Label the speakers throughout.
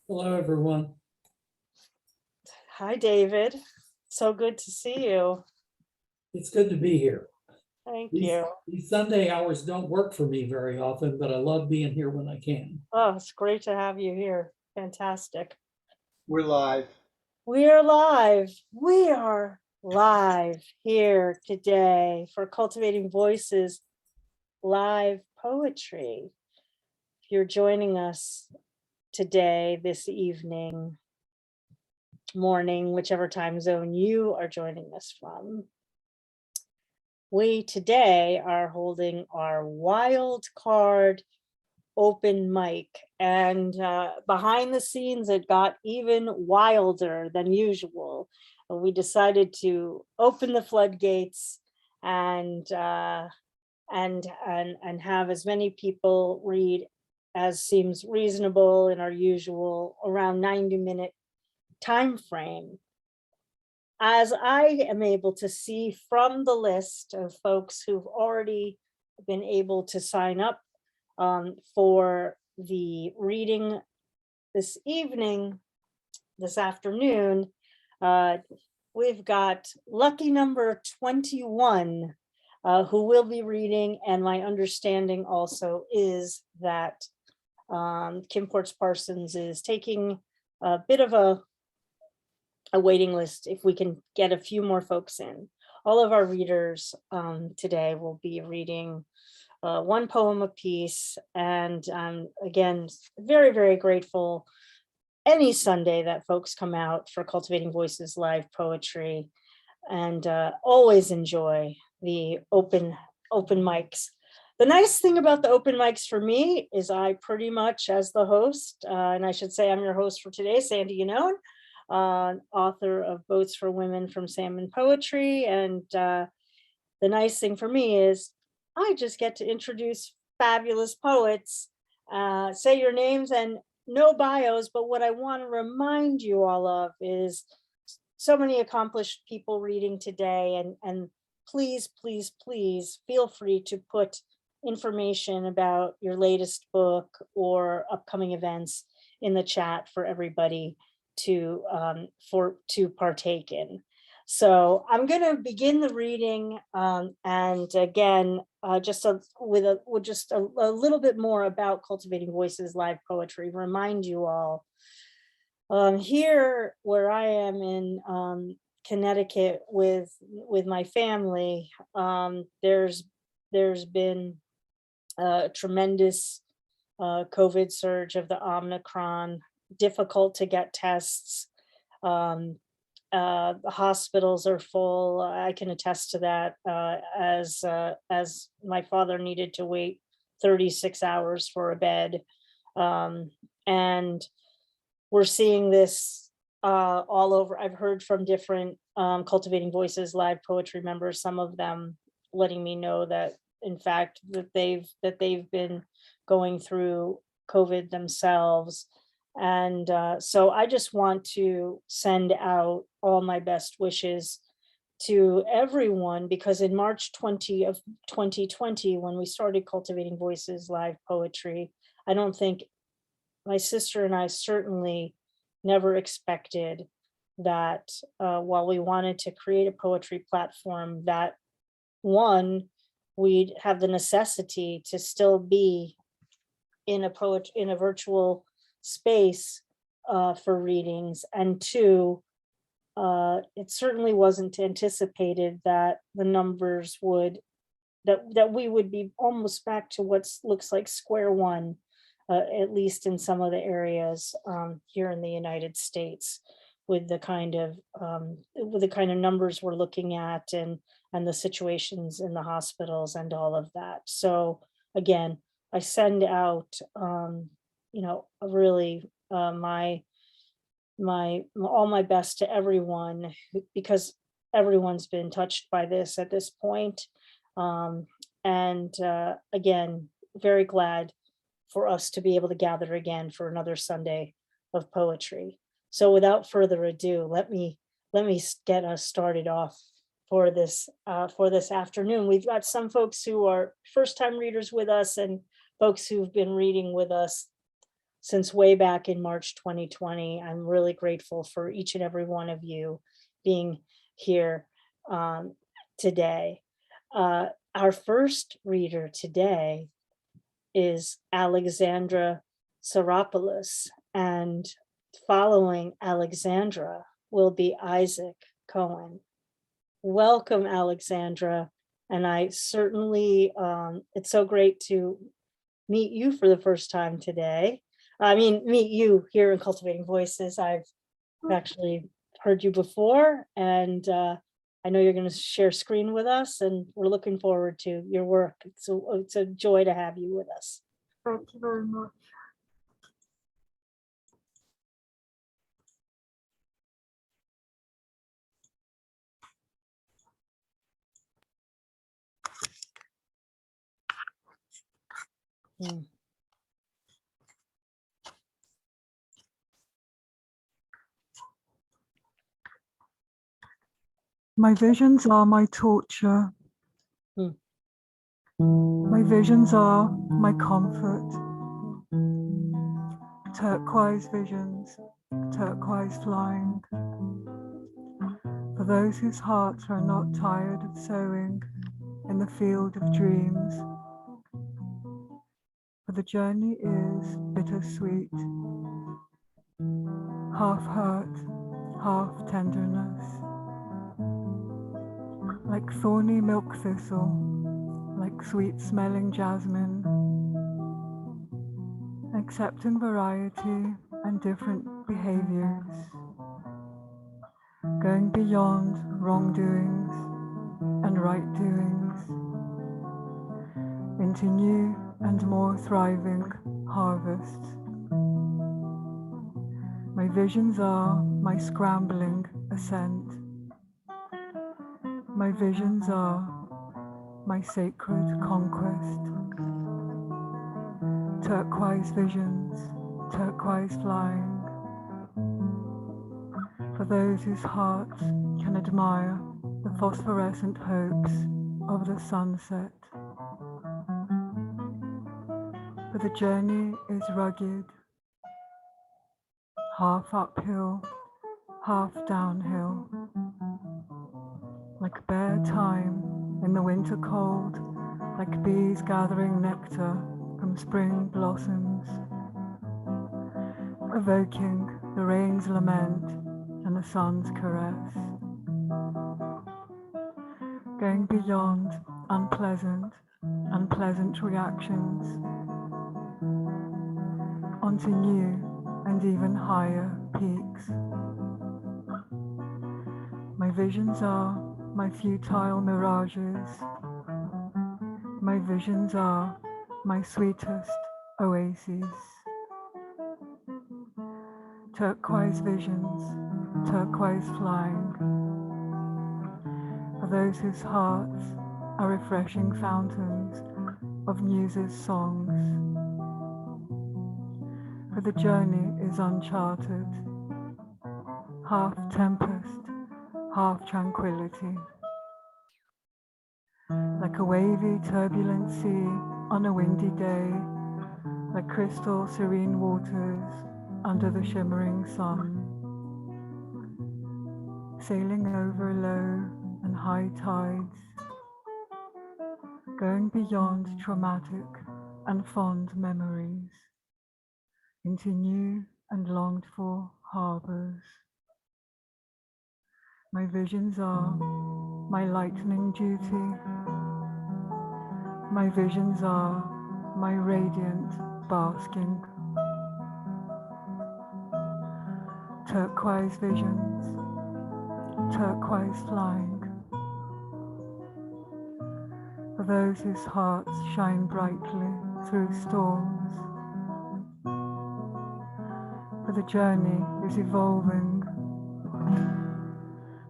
Speaker 1: Hello, everyone.
Speaker 2: Hi, David. So good to see you.
Speaker 1: It's good to be here.
Speaker 2: Thank
Speaker 1: These,
Speaker 2: you.
Speaker 1: these Sunday hours don't work for me very often, but I love being here when I can.
Speaker 2: Oh, it's great to have you here. Fantastic.
Speaker 3: We're live.
Speaker 2: We are live. We are live here today for Cultivating Voices live poetry. If you're joining us today, this evening, morning, whichever time zone you are joining us from, we today are holding our Wildcard open mic, and behind the scenes it got even wilder than usual. We decided to open the floodgates and have as many people read as seems reasonable in our usual around 90-minute time frame. As I am able to see from the list of folks who've already been able to sign up for the reading this evening, this afternoon, we've got lucky number 21 who will be reading, and my understanding also is that Ports Parsons is taking a bit of a waiting list if we can get a few more folks in. All of our readers today will be reading one poem apiece, and again, very, very grateful any Sunday that folks come out for Cultivating Voices live poetry, and always enjoy the open mics. The nice thing about the open mics for me is I pretty much, as the host, and I should say I'm your host for today, Sandy Yannone, author of Boats for Women from Salmon Poetry, and the nice thing for me is I just get to introduce fabulous poets, say your names and no bios, but what I want to remind you all of is so many accomplished people reading today, and please, please, please feel free to put information about your latest book or upcoming events in the chat for everybody to partake in. So I'm going to begin the reading, and again, with just a little bit more about Cultivating Voices live poetry. Remind you all, here where I am in Connecticut with my family, there's been a tremendous COVID surge of the Omicron, difficult to get tests. The hospitals are full. I can attest to that, as my father needed to wait 36 hours for a bed. And we're seeing this all over. I've heard from different Cultivating Voices live poetry members, some of them letting me know that, in fact, that they've been going through COVID themselves. And so I just want to send out all my best wishes to everyone, because in March 2020, when we started Cultivating Voices live poetry, I don't think my sister and I certainly never expected that while we wanted to create a poetry platform, that one, we'd have the necessity to still be in a virtual space for readings, and two, it certainly wasn't anticipated that the numbers would, that we would be almost back to what looks like square one, at least in some of the areas here in the United States, with the kind of numbers we're looking at, and the situations in the hospitals and all of that. So again, I send out really all my best to everyone, because everyone's been touched by this at this point. Again, very glad for us to be able to gather again for another Sunday of poetry. So without further ado, let me get us started off for this afternoon. We've got some folks who are first-time readers with us, and folks who've been reading with us since way back in March 2020. I'm really grateful for each and every one of you being here today. Our first reader today is Alexandra Psarapoulou, and following Alexandra will be Isaac Cohen. Welcome, Alexandra. And I certainly, it's so great to meet you for the first time today. I mean, meet you here in Cultivating Voices. I've actually heard you before, and I know you're going to share screen with us, and we're looking forward to your work. It's a joy to have you with us.
Speaker 3: Thank you very much.
Speaker 2: Mm.
Speaker 3: My visions are my torture.
Speaker 2: Mm.
Speaker 3: My visions are my comfort. Turquoise visions, turquoise flying. For those whose hearts are not tired of sowing in the field of dreams. For the journey is bittersweet, half hurt, half tenderness. Like thorny milk thistle, like sweet smelling jasmine. Accepting variety and different behaviors. Going beyond wrongdoings and right doings into new and more thriving harvests. My visions are my scrambling ascent. My visions are my sacred conquest. Turquoise visions, turquoise flying. For those whose hearts can admire the phosphorescent hopes of the sunset. For the journey is rugged, half uphill, half downhill. Like bare time in the winter cold, like bees gathering nectar from spring blossoms, evoking the rain's lament and the sun's caress. Going beyond unpleasant and pleasant reactions onto new and even higher peaks. My visions are my futile mirages. My visions are my sweetest oases. Turquoise visions, turquoise flying. For those whose hearts are refreshing fountains of muses' songs. For the journey is uncharted, half tempest, half tranquility. Like a wavy, turbulent sea on a windy day, like crystal, serene waters under the shimmering sun. Sailing over low and high tides, going beyond traumatic and fond memories, into new and longed for harbors. My visions are my lightning duty. My visions are my radiant basking. Turquoise visions, turquoise flying. For those whose hearts shine brightly through storms. For the journey is evolving,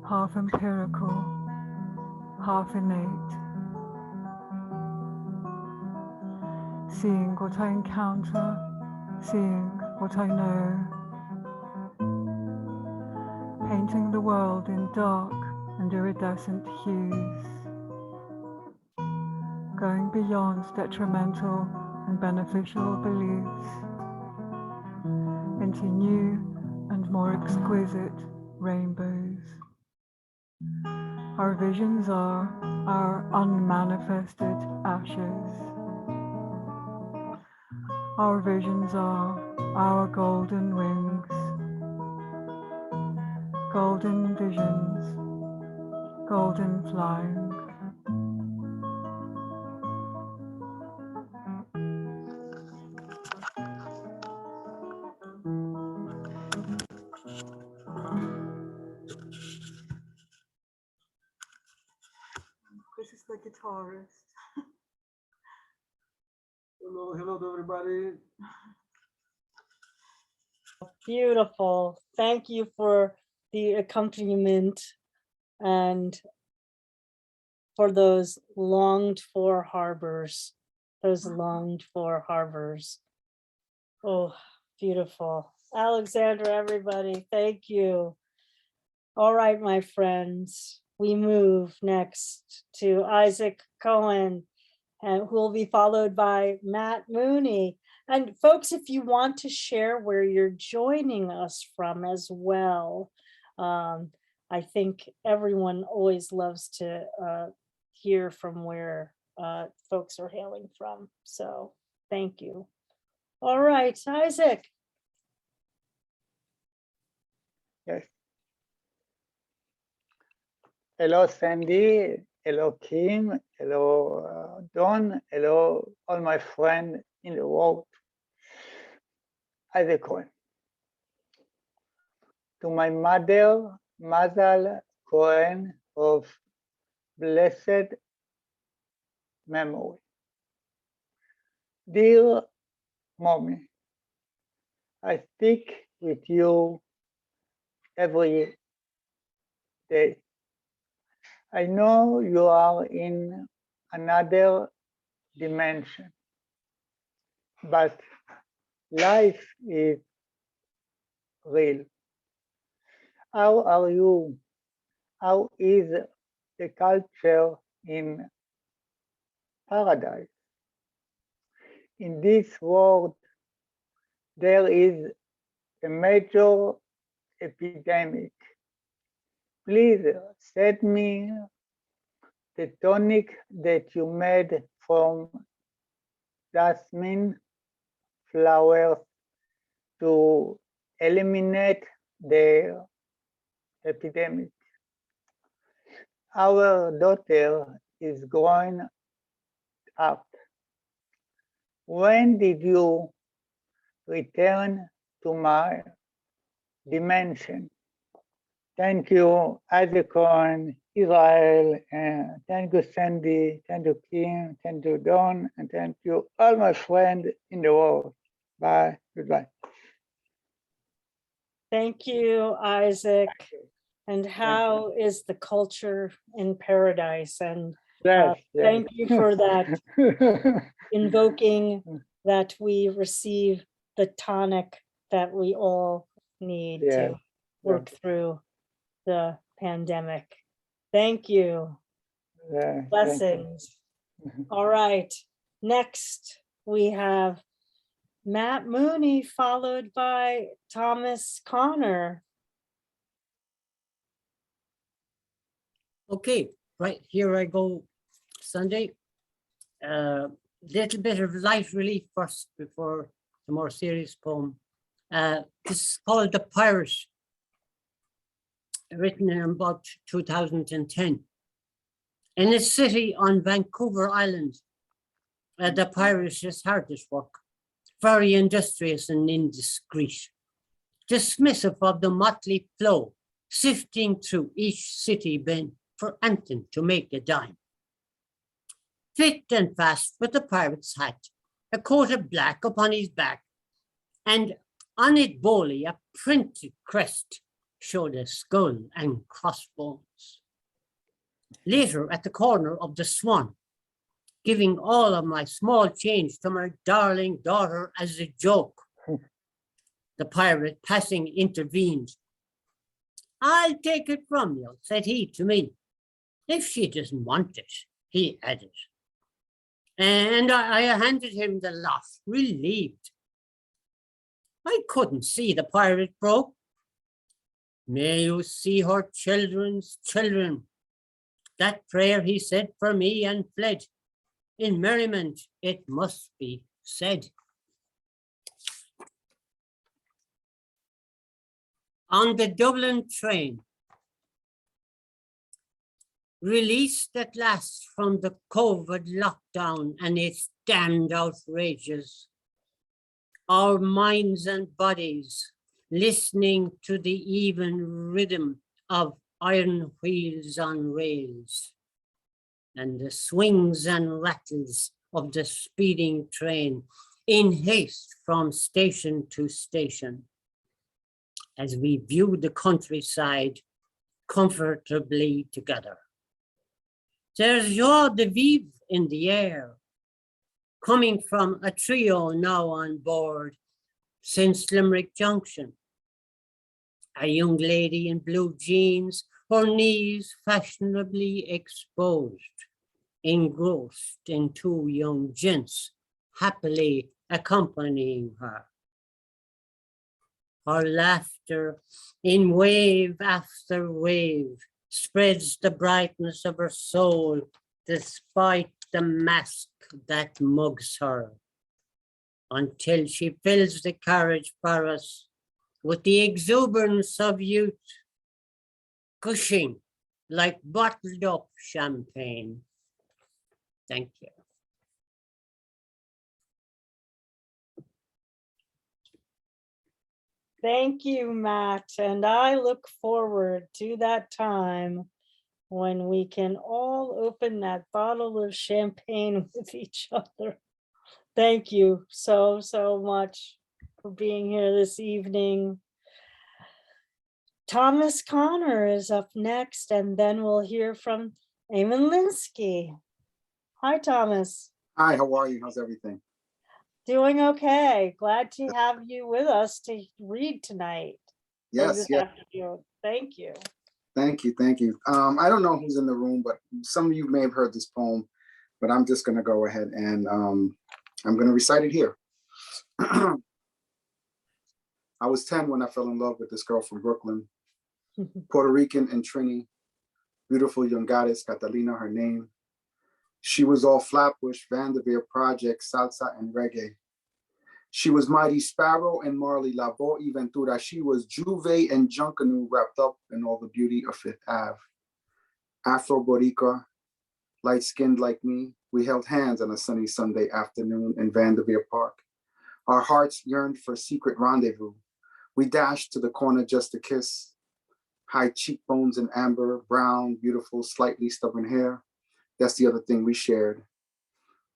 Speaker 3: half empirical, half innate. Seeing what I encounter, seeing what I know. Painting the world in dark and iridescent hues. Going beyond detrimental and beneficial beliefs. into new and more exquisite rainbows. Our visions are our unmanifested ashes. Our visions are our golden wings, golden visions, golden flying. This is the guitarist.
Speaker 4: Hello to everybody.
Speaker 2: Beautiful. Thank you for the accompaniment and for those longed for harbors, Oh, beautiful. Alexandra, everybody, thank you. All right, my friends, we move next to Isaac Cohen, and who will be followed by Matt Mooney. And folks, if you want to share where you're joining us from as well, I think everyone always loves to hear from where folks are hailing from. So thank you. All right, Isaac.
Speaker 5: Yes. Hello, Sandy. Hello, Kim. Hello, Don. Hello, all my friends in the world. Isaac Cohen. To my mother, Mazal Cohen of blessed memory. Dear Mommy, I speak with you every day. I know you are in another dimension, but life is real. How are you? How is the culture in paradise? In this world, there is a major epidemic. Please send me the tonic that you made from jasmine flowers to eliminate the epidemic. Our daughter is growing up. When did you return to my dimension? Thank you, Isaac Cohen, Israel, and thank you, Sandy, thank you, Kim, thank you, Don, and thank you, all my friends in the world. Bye, goodbye.
Speaker 2: Thank you, Isaac. And how is the culture in paradise? And
Speaker 5: Yes,
Speaker 2: thank you for that, invoking that we receive the tonic that we all need to work through the pandemic. Thank you. Blessings. All right. Next, we have Matt Mooney, followed by Thomas Connor.
Speaker 6: Okay, right, here I go, Sunday. Little bit of light relief first before the more serious poem. This is called The Pirate, written in about 2010. In a city on Vancouver Island, the pirate is hard at work, very industrious and indiscreet, dismissive of the motley flow, sifting through each city bin for anything to make a dime. Fit and fast with the pirate's hat, a coat of black upon his back, and on it boldly a printed crest showed a skull and crossbones. Later, at the corner of the Swan, giving all of my small change to my darling daughter as a joke, the pirate passing intervened. "I'll take it from you," said he to me. "If she doesn't want it," he added. And I handed him the lot, relieved. I couldn't see the pirate broke. May you see her children's children. That prayer he said for me and fled. In merriment it must be said. On the Dublin train, released at last from the COVID lockdown and its damned outrages, our minds and bodies listening to the even rhythm of iron wheels on rails and the swings and rattles of the speeding train in haste from station to station, as we viewed the countryside comfortably together. There's joie de vivre in the air, coming from a trio now on board since Limerick Junction. A young lady in blue jeans, her knees fashionably exposed, engrossed in two young gents happily accompanying her. Her laughter in wave after wave spreads the brightness of her soul despite the mask that mugs her, until she fills the carriage for us with the exuberance of youth, gushing like bottled up champagne. Thank you.
Speaker 2: Thank you, Matt. And I look forward to that time when we can all open that bottle of champagne with each other. Thank you so, so much for being here this evening. Thomas Connor is up next, and then we'll hear from Eamonn Lynskey. Hi, Thomas.
Speaker 7: Hi, how are you? How's everything?
Speaker 2: Doing okay. Glad to have you with us to read tonight.
Speaker 7: Yes, yes.
Speaker 2: Thank you.
Speaker 7: Thank you, thank you. I don't know who's in the room, but some of you may have heard this poem, but I'm just gonna go ahead and I'm gonna recite it here. I was 10 when I fell in love with this girl from Brooklyn, Puerto Rican and Trini, beautiful young goddess, Catalina, her name. She was all Flatbush, Vanderveer Project, salsa and reggae. She was Mighty Sparrow and Marley, La Voz y Ventura. She was Juve and Junkanoo wrapped up in all the beauty of Fifth Ave. Afro-Boricua, light-skinned like me, we held hands on a sunny Sunday afternoon in Vanderveer Park. Our hearts yearned for a secret rendezvous. We dashed to the corner just to kiss. High cheekbones and amber, brown, beautiful, slightly stubborn hair. That's the other thing we shared.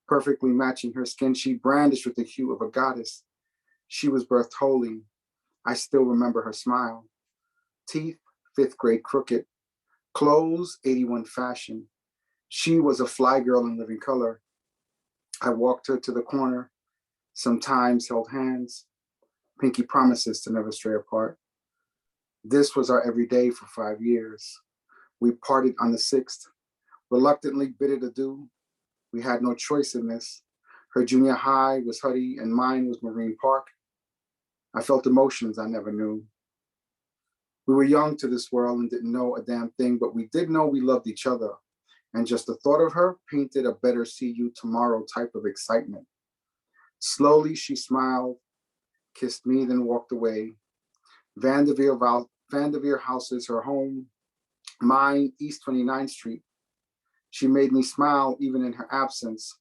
Speaker 7: Perfectly matching her skin, she brandished with the hue of a goddess. She was birthed holy. I still remember her smile. Teeth, 5th grade crooked. Clothes, 81 fashion. She was a fly girl in living color. I walked her to the corner, sometimes held hands, pinky promises to never stray apart. This was our everyday for 5 years. We parted on the 6th, reluctantly bid it adieu. We had no choice in this. Her junior high was Huddy and mine was Marine Park. I felt emotions I never knew. We were young to this world and didn't know a damn thing, but we did know we loved each other. And just the thought of her painted a better see you tomorrow type of excitement. Slowly she smiled, kissed me, then walked away. Vanderveer House is her home. Mine, East 29th Street. She made me smile even in her absence.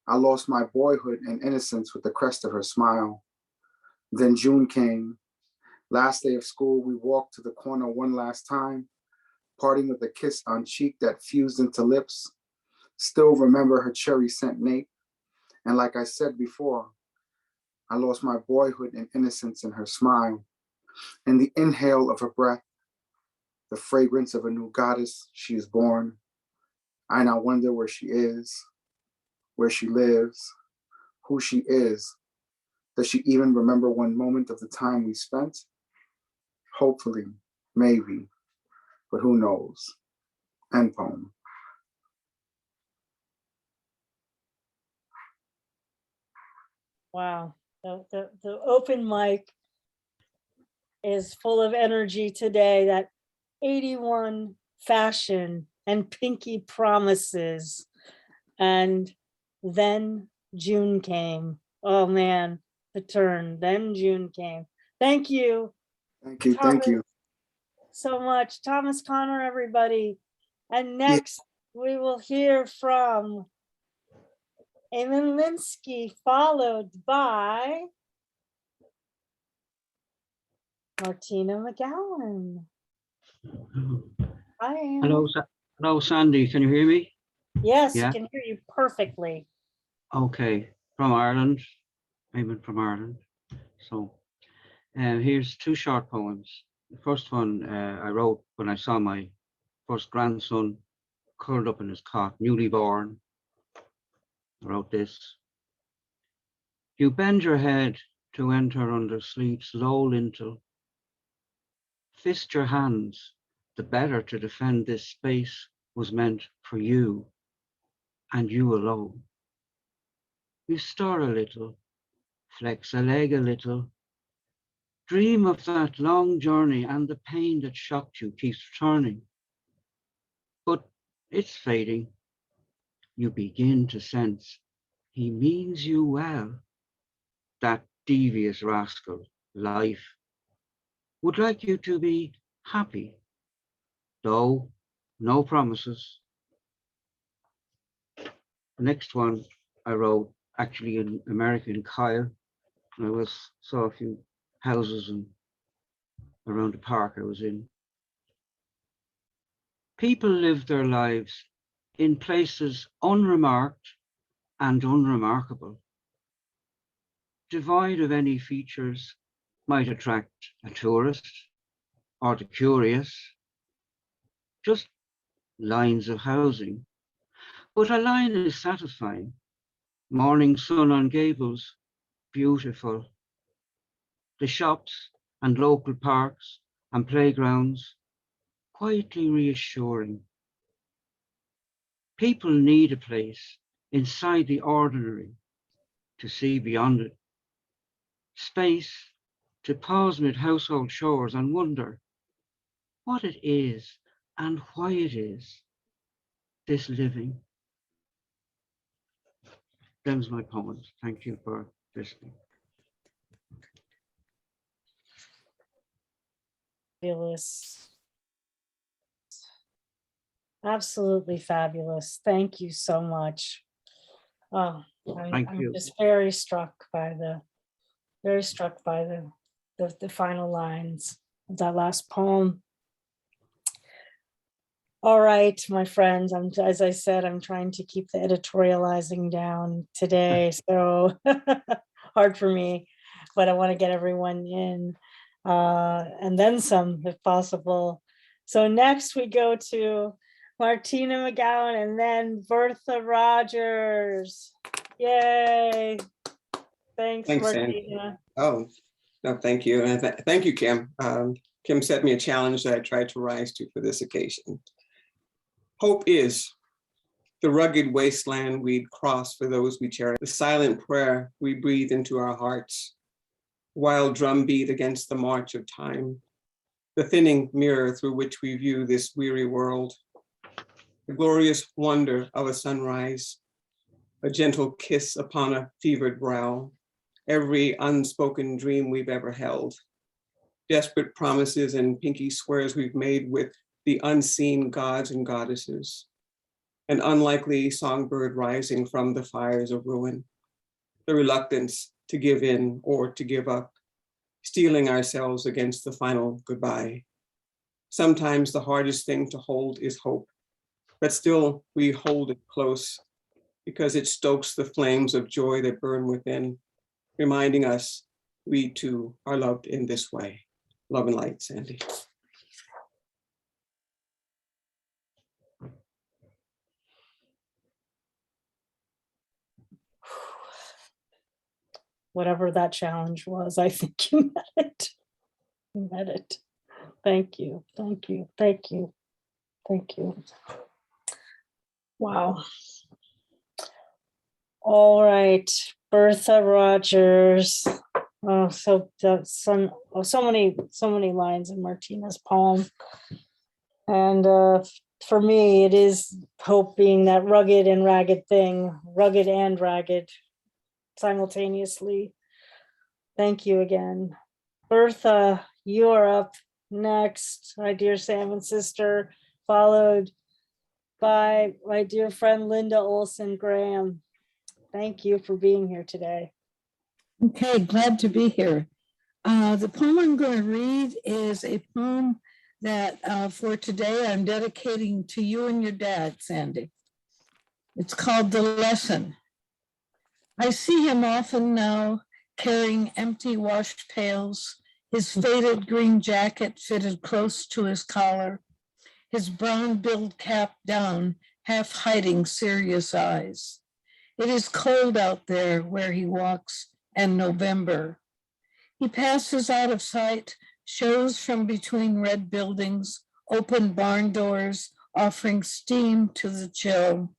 Speaker 7: I lost my boyhood and innocence with the crest of her smile. Then June came. Last day of school, we walked to the corner one last time, parting with a kiss on cheek that fused into lips. Still remember her cherry scent nape. And like I said before, I lost my boyhood and innocence in her smile. In the inhale of her breath, the fragrance of a new goddess, she is born. I now wonder where she is, where she lives, who she is. Does she even remember one moment of the time we spent? Hopefully, maybe, but who knows? End poem.
Speaker 2: Wow. The open mic is full of energy today, that 81 fashion and pinky promises. And then June came. Oh man, the turn, then June came. Thank you.
Speaker 7: Thank you.
Speaker 2: Thomas,
Speaker 7: Thank you.
Speaker 2: so much. Thomas Connor, everybody. And
Speaker 7: Yeah.
Speaker 2: next we will hear from Eamonn Lynskey, followed by Martina McGowan. Hi, Ann.
Speaker 8: Hello, Sandy. Can you hear me?
Speaker 2: Yes,
Speaker 8: Yeah.
Speaker 2: I can hear you perfectly.
Speaker 8: Okay, from Ireland. I'm from Ireland. So, here's two short poems. The first one I wrote when I saw my first grandson curled up in his cot, newly born. I wrote this. You bend your head to enter under sleep's low lintel. Fist your hands, the better to defend this space was meant for you and you alone. You stir a little, flex a leg a little, dream of that long journey, and the pain that shocked you keeps returning. But it's fading. You begin to sense he means you well. That devious rascal, life, would like you to be happy, though no promises. The next one I wrote actually in America, in Kyle. I saw a few houses and around the park I was in. People live their lives in places unremarked and unremarkable. Devoid of any features might attract a tourist or the curious, just lines of housing. But a line is satisfying. Morning sun on gables, beautiful. The shops and local parks and playgrounds, quietly reassuring. People need a place inside the ordinary to see beyond it. Space to pause mid household chores and wonder what it is and why it is, this living. Them's my poems. Thank you for listening.
Speaker 2: Fabulous. Absolutely fabulous. Thank you so much. Oh,
Speaker 8: Thank
Speaker 2: I'm
Speaker 8: you.
Speaker 2: just very struck by the final lines of that last poem. All right, my friends, as I said, I'm trying to keep the editorializing down today, so hard for me, but I want to get everyone in and then some if possible. So next we go to Martina McGowan and then Bertha Rogers. Yay. Thanks, Martina.
Speaker 9: Oh, no, thank you. And thank you, Kim. Kim set me a challenge that I tried to rise to for this occasion. Hope is the rugged wasteland we'd cross for those we cherish, the silent prayer we breathe into our hearts, wild drumbeat against the march of time, the thinning mirror through which we view this weary world, the glorious wonder of a sunrise, a gentle kiss upon a fevered brow, every unspoken dream we've ever held, desperate promises and pinky swears we've made with the unseen gods and goddesses, an unlikely songbird rising from the fires of ruin, the reluctance to give in or to give up, steeling ourselves against the final goodbye. Sometimes the hardest thing to hold is hope, but still we hold it close because it stokes the flames of joy that burn within, reminding us we too are loved in this way. Love and light, Sandy.
Speaker 2: Whatever that challenge was, I think you met it. You met it. Thank you. Thank you. Thank you. Thank you. Wow. All right. Bertha Rogers. Oh, so so many lines in Martina's poem. And for me, it is hope being that rugged and ragged thing, rugged and ragged simultaneously. Thank you again. Bertha, you're up next, my dear salmon sister, followed by my dear friend Linda Ohlson Graham. Thank you for being here today.
Speaker 10: Okay, glad to be here. The poem I'm going to read is a poem that for today I'm dedicating to you and your dad, Sandy. It's called The Lesson. I see him often now carrying empty washed pails, his faded green jacket fitted close to his collar, his brown billed cap down, half hiding serious eyes. It is cold out there where he walks, and November. He passes out of sight, shows from between red buildings, open barn doors, offering steam to the chill.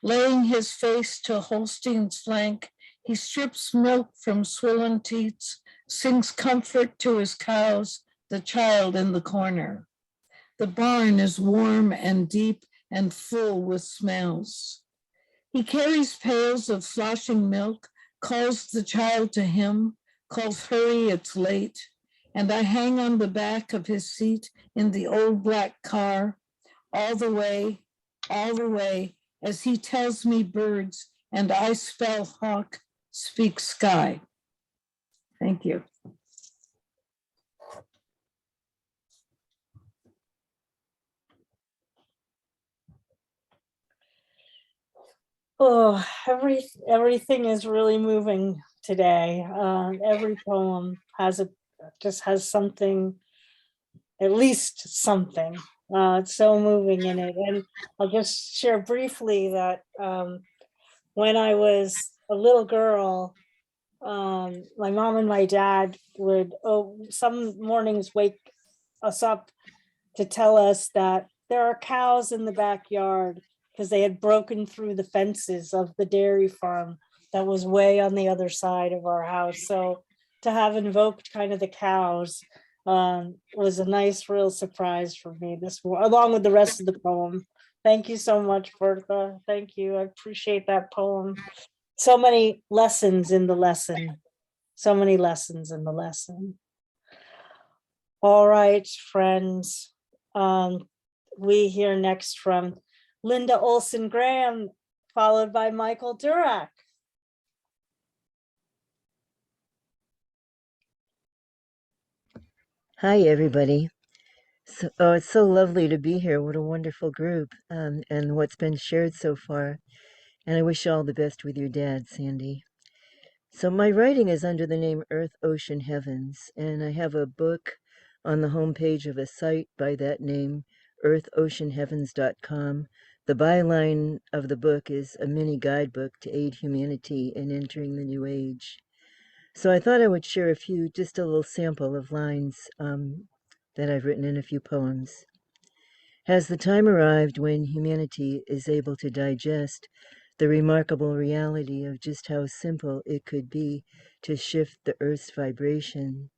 Speaker 10: Laying his face to Holstein's flank, he strips milk from swollen teats, sings comfort to his cows, the child in the corner. The barn is warm and deep and full with smells. He carries pails of sloshing milk, calls the child to him, calls hurry, it's late. And I hang on the back of his seat in the old black car, all the way, as he tells me birds and I spell hawk, speak sky. Thank you.
Speaker 2: Oh, everything is really moving today. Every poem just has something, at least something. It's so moving in it. And I'll just share briefly that when I was a little girl, my mom and my dad would some mornings wake us up to tell us that there are cows in the backyard, because they had broken through the fences of the dairy farm that was way on the other side of our house. So to have invoked kind of the cows was a nice, real surprise for me, along with the rest of the poem. Thank you so much, Bertha. Thank you. I appreciate that poem. So many lessons in the lesson. So many lessons in the lesson. All right, friends. We hear next from Linda Ohlson Graham, followed by Michael Durack.
Speaker 11: Hi, everybody. It's so lovely to be here. What a wonderful group, and what's been shared so far. And I wish you all the best with your dad, Sandy. So my writing is under the name Earth, Ocean, Heavens, and I have a book on the homepage of a site by that name, earthoceanheavens.com. The byline of the book is a mini guidebook to aid humanity in entering the new age. So I thought I would share just a little sample of lines that I've written in a few poems. Has the time arrived when humanity is able to digest the remarkable reality of just how simple it could be to shift the Earth's vibration?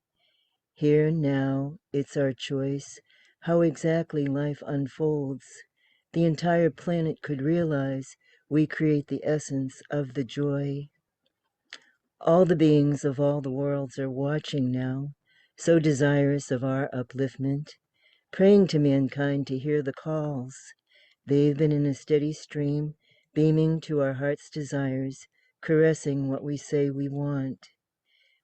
Speaker 11: Here, now, it's our choice, how exactly life unfolds. The entire planet could realize we create the essence of the joy. All the beings of all the worlds are watching now, so desirous of our upliftment, praying to mankind to hear the calls. They've been in a steady stream, beaming to our heart's desires, caressing what we say we want.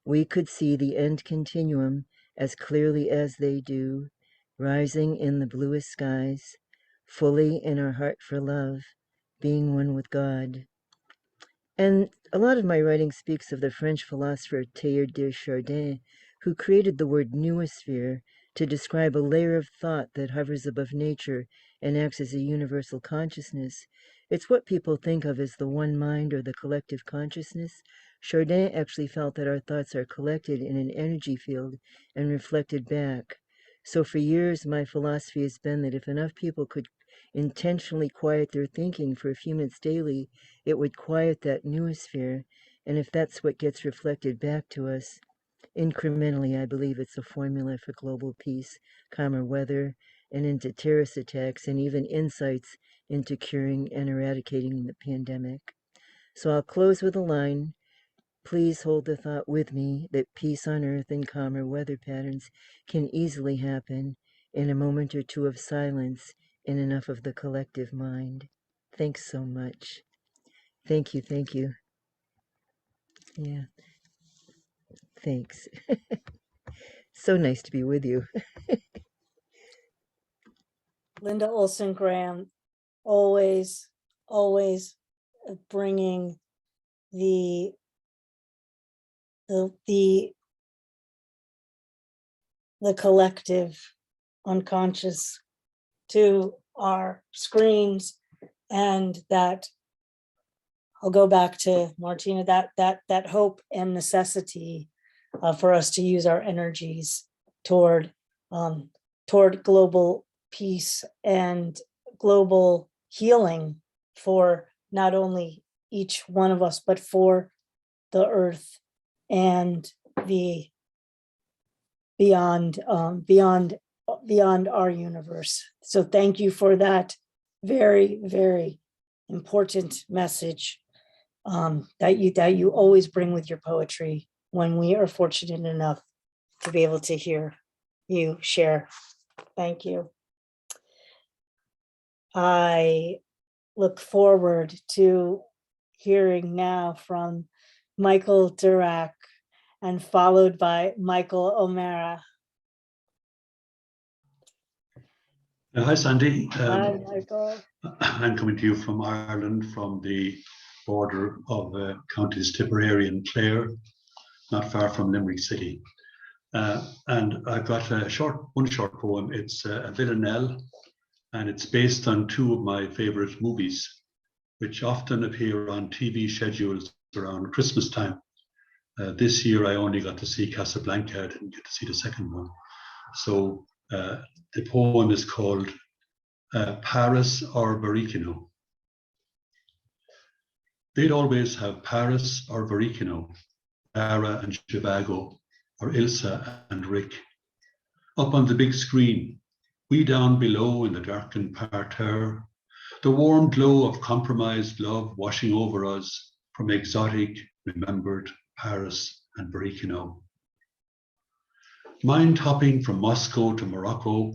Speaker 11: We could see the end continuum as clearly as they do, rising in the bluest skies, fully in our heart for love, being one with God. And a lot of my writing speaks of the French philosopher Teilhard de Chardin, who created the word noosphere to describe a layer of thought that hovers above nature and acts as a universal consciousness. It's what people think of as the one mind or the collective consciousness. Chardin actually felt that our thoughts are collected in an energy field and reflected back. So for years, my philosophy has been that if enough people could intentionally quiet their thinking for a few minutes daily, it would quiet that noosphere And if that's what gets reflected back to us, incrementally, I believe it's a formula for global peace, calmer weather, and into terrorist attacks, and even insights into curing and eradicating the pandemic. So I'll close with a line. Please hold the thought with me that peace on earth and calmer weather patterns can easily happen in a moment or two of silence in enough of the collective mind. Thanks so much. Thank you, thank you. Yeah, thanks. So nice to be with you.
Speaker 2: Linda Ohlson Graham, always bringing the collective unconscious to our screens, and that I'll go back to Martina, that hope and necessity for us to use our energies toward global peace and global healing for not only each one of us, but for the earth and the beyond our universe. So thank you for that very, very important message that you always bring with your poetry when we are fortunate enough to be able to hear you share. Thank you. I look forward to hearing now from Michael Durack, and followed by Michael O'Mara.
Speaker 12: Hi, Sandy.
Speaker 2: Hi, Michael.
Speaker 12: I'm coming to you from Ireland, from the border of counties Tipperary and Clare, not far from Limerick City. And I've got one short poem. It's a villanelle, and it's based on two of my favorite movies, which often appear on TV schedules around Christmas time. This year, I only got to see Casablanca. I didn't get to see the second one. So the poem is called Paris or Barricano. They'd always have Paris or Barricano, Dara and Zhivago, or Ilsa and Rick. Up on the big screen, we down below in the darkened parterre, the warm glow of compromised love washing over us from exotic, remembered Paris and Barricano. Mind hopping from Moscow to Morocco,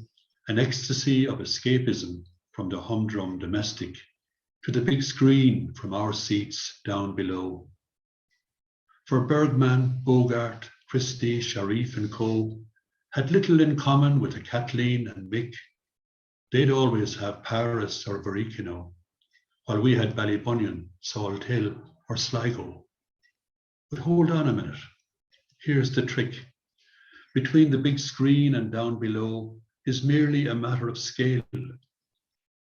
Speaker 12: an ecstasy of escapism from the humdrum domestic to the big screen from our seats down below. For Bergman, Bogart, Christie, Sharif and co. had little in common with the Kathleen and Mick. They'd always have Paris or Barricano, while we had Ballybunion, Salt Hill or Sligo. But hold on a minute, here's the trick. Between the big screen and down below is merely a matter of scale.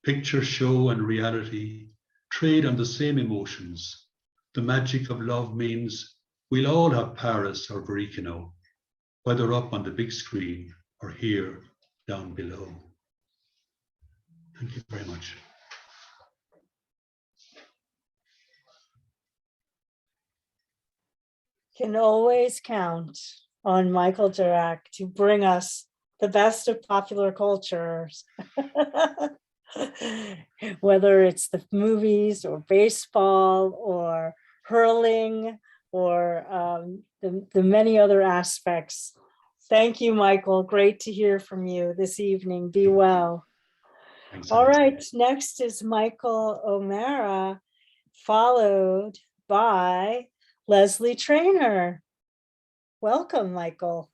Speaker 12: Picture show and reality trade on the same emotions. The magic of love means we'll all have Paris or Barricano, whether up on the big screen or here down below. Thank you very much.
Speaker 2: Can always count on Michael Durack to bring us the best of popular cultures. Whether it's the movies or baseball or hurling or the many other aspects. Thank you, Michael. Great to hear from you this evening. Be well.
Speaker 12: Thanks,
Speaker 2: All
Speaker 12: Alex.
Speaker 2: right, next is Michael O'Mara, followed by Lesley Traynor. Welcome, Michael.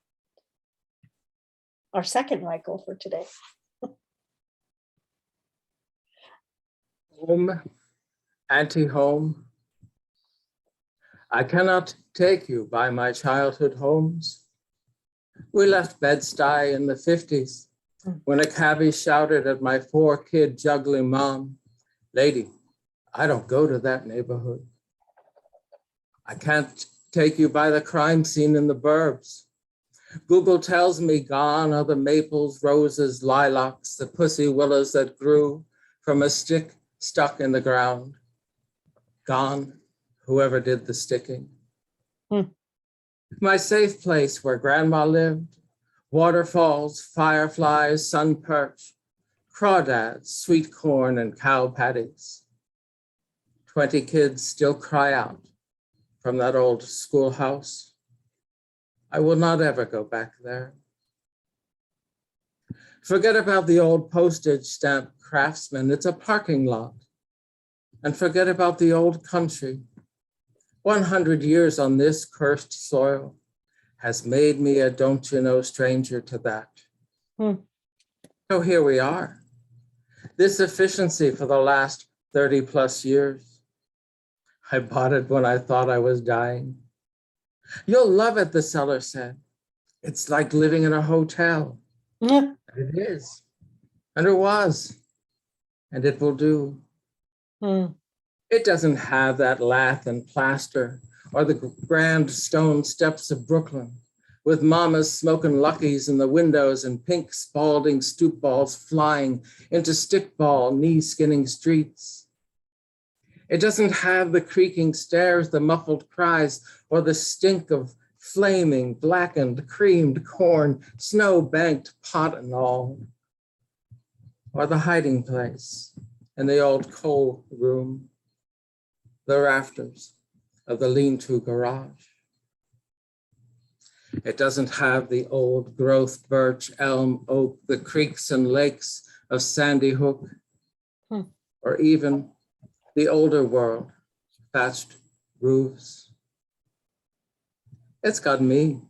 Speaker 2: Our second Michael for today.
Speaker 13: Home, anti-home. I cannot take you by my childhood homes. We left Bed-Stuy in the 50s when a cabbie shouted at my 4-kid juggling mom, "Lady, I don't go to that neighborhood." I can't take you by the crime scene in the burbs. Google tells me gone are the maples, roses, lilacs, the pussy willows that grew from a stick stuck in the ground. Gone, whoever did the sticking. My safe place where grandma lived, waterfalls, fireflies, sun perch, crawdads, sweet corn, and cow patties. 20 kids still cry out from that old schoolhouse. I will not ever go back there. Forget about the old postage stamp craftsman, it's a parking lot. And forget about the old country. 100 years on this cursed soil has made me a don't you know stranger to that. So here we are. This efficiency for the last 30 plus years. I bought it when I thought I was dying. You'll love it, the seller said. It's like living in a hotel.
Speaker 2: Yeah.
Speaker 13: It is, and it was, and it will do. It doesn't have that lath and plaster or the grand stone steps of Brooklyn with mamas smoking Luckies in the windows and pink Spalding stoop balls flying into stickball knee-skinning streets. It doesn't have the creaking stairs, the muffled cries, or the stink of flaming, blackened, creamed corn, snow-banked pot and all, or the hiding place in the old coal room, the rafters of the lean-to garage. It doesn't have the old growth birch, elm, oak, the creeks and lakes of Sandy Hook, or even the older world, thatched roofs. It's got me,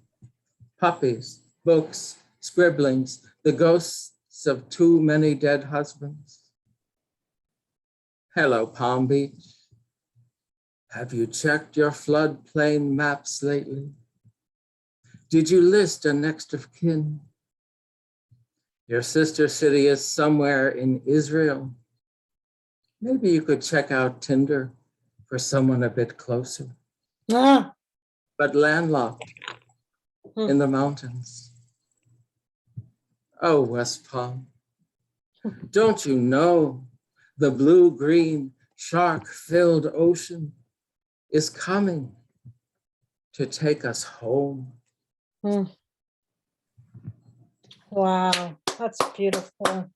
Speaker 13: puppies, books, scribblings, the ghosts of too many dead husbands. Hello, Palm Beach. Have you checked your floodplain maps lately? Did you list a next of kin? Your sister city is somewhere in Israel. Maybe you could check out Tinder for someone a bit closer. But landlocked in the mountains. Oh, West Palm, don't you know the blue-green shark-filled ocean is coming to take us home?
Speaker 2: Wow, that's beautiful.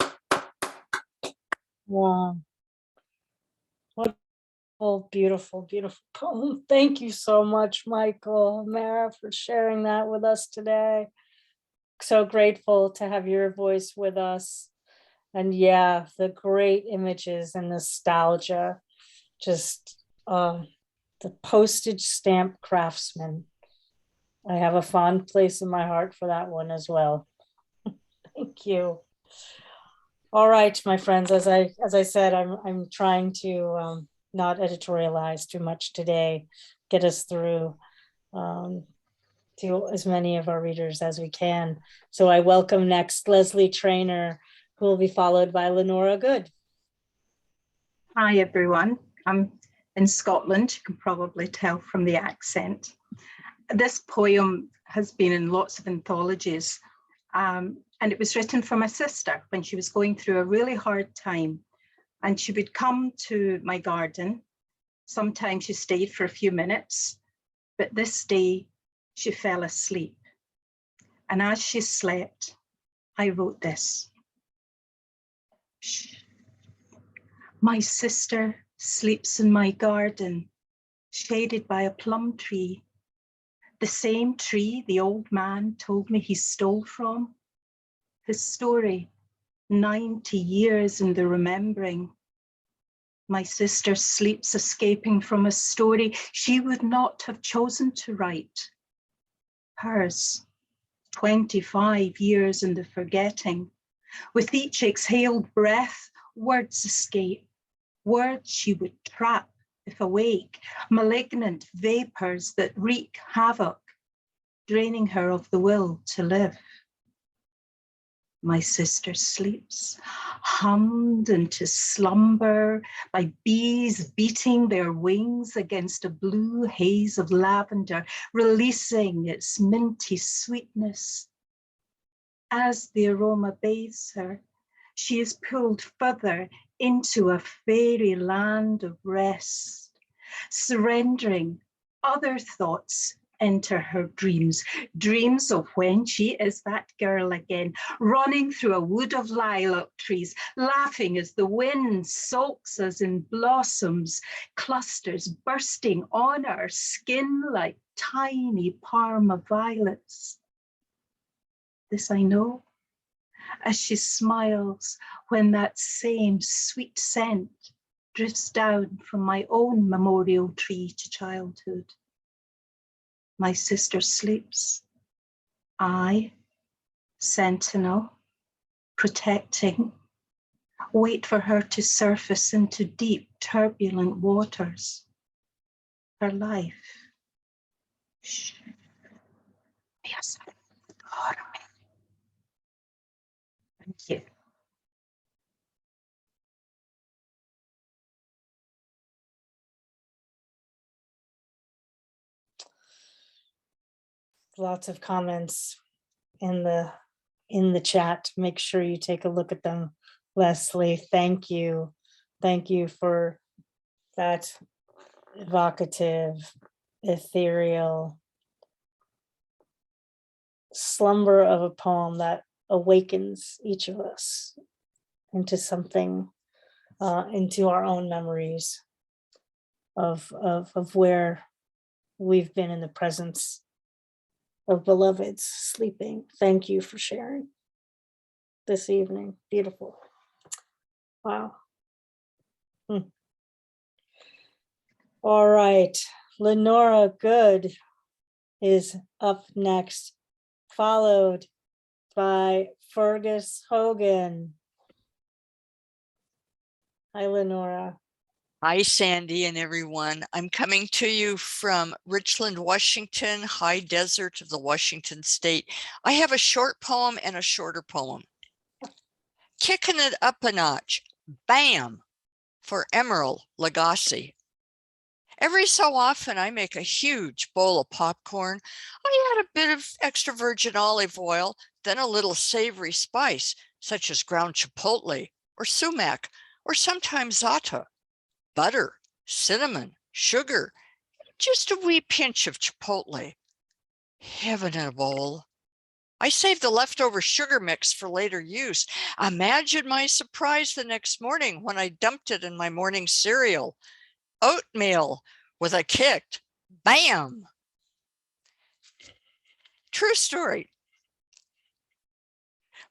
Speaker 2: Wow. What a beautiful, beautiful poem. Thank you so much, Michael, Mara, for sharing that with us today. So grateful to have your voice with us. And yeah, the great images and nostalgia, just the postage stamp craftsman. I have a fond place in my heart for that one as well. Thank you. All right, my friends, as I said, I'm trying to not editorialize too much today, get us through to as many of our readers as we can. So I welcome next Lesley Traynor, who will be followed by Lenora Good.
Speaker 14: Hi, everyone. I'm in Scotland. You can probably tell from the accent. This poem has been in lots of anthologies, and it was written for my sister when she was going through a really hard time. And she would come to my garden. Sometimes she stayed for a few minutes, but this day she fell asleep. And as she slept, I wrote this. Shh. My sister sleeps in my garden, shaded by a plum tree. The same tree the old man told me he stole from. His story, 90 years in the remembering. My sister sleeps escaping from a story she would not have chosen to write. Hers, 25 years in the forgetting. With each exhaled breath, words escape. Words she would trap if awake, malignant vapors that wreak havoc, draining her of the will to live. My sister sleeps, hummed into slumber by bees beating their wings against a blue haze of lavender, releasing its minty sweetness. As the aroma bathes her, she is pulled further into a fairy land of rest, surrendering other thoughts enter her dreams, dreams of when she is that girl again, running through a wood of lilac trees, laughing as the wind soaks us in blossoms, clusters bursting on our skin like tiny Parma violets. This I know, as she smiles when that same sweet scent drifts down from my own memorial tree to childhood. My sister sleeps. I, sentinel, protecting, wait for her to surface into deep, turbulent waters. Her life. Shh. Yes. Thank you.
Speaker 2: Lots of comments in the chat. Make sure you take a look at them. Lesley, thank you. Thank you for that evocative, ethereal slumber of a poem that awakens each of us into something, into our own memories of where we've been in the presence of beloveds sleeping. Thank you for sharing this evening. Beautiful. Wow. All right, Lenora Good is up next, followed by Fergus Hogan. Hi, Lenora.
Speaker 15: Hi, Sandy and everyone. I'm coming to you from Richland, Washington, high desert of the Washington state. I have a short poem and a shorter poem. Kicking it up a notch, bam, for Emerald Lagasse. Every so often I make a huge bowl of popcorn. I add a bit of extra virgin olive oil, then a little savory spice, such as ground chipotle or sumac, or sometimes za'atar. Butter, cinnamon, sugar, just a wee pinch of chipotle. Heaven in a bowl. I save the leftover sugar mix for later use. Imagine my surprise the next morning when I dumped it in my morning cereal. Oatmeal with a kick, bam. True story.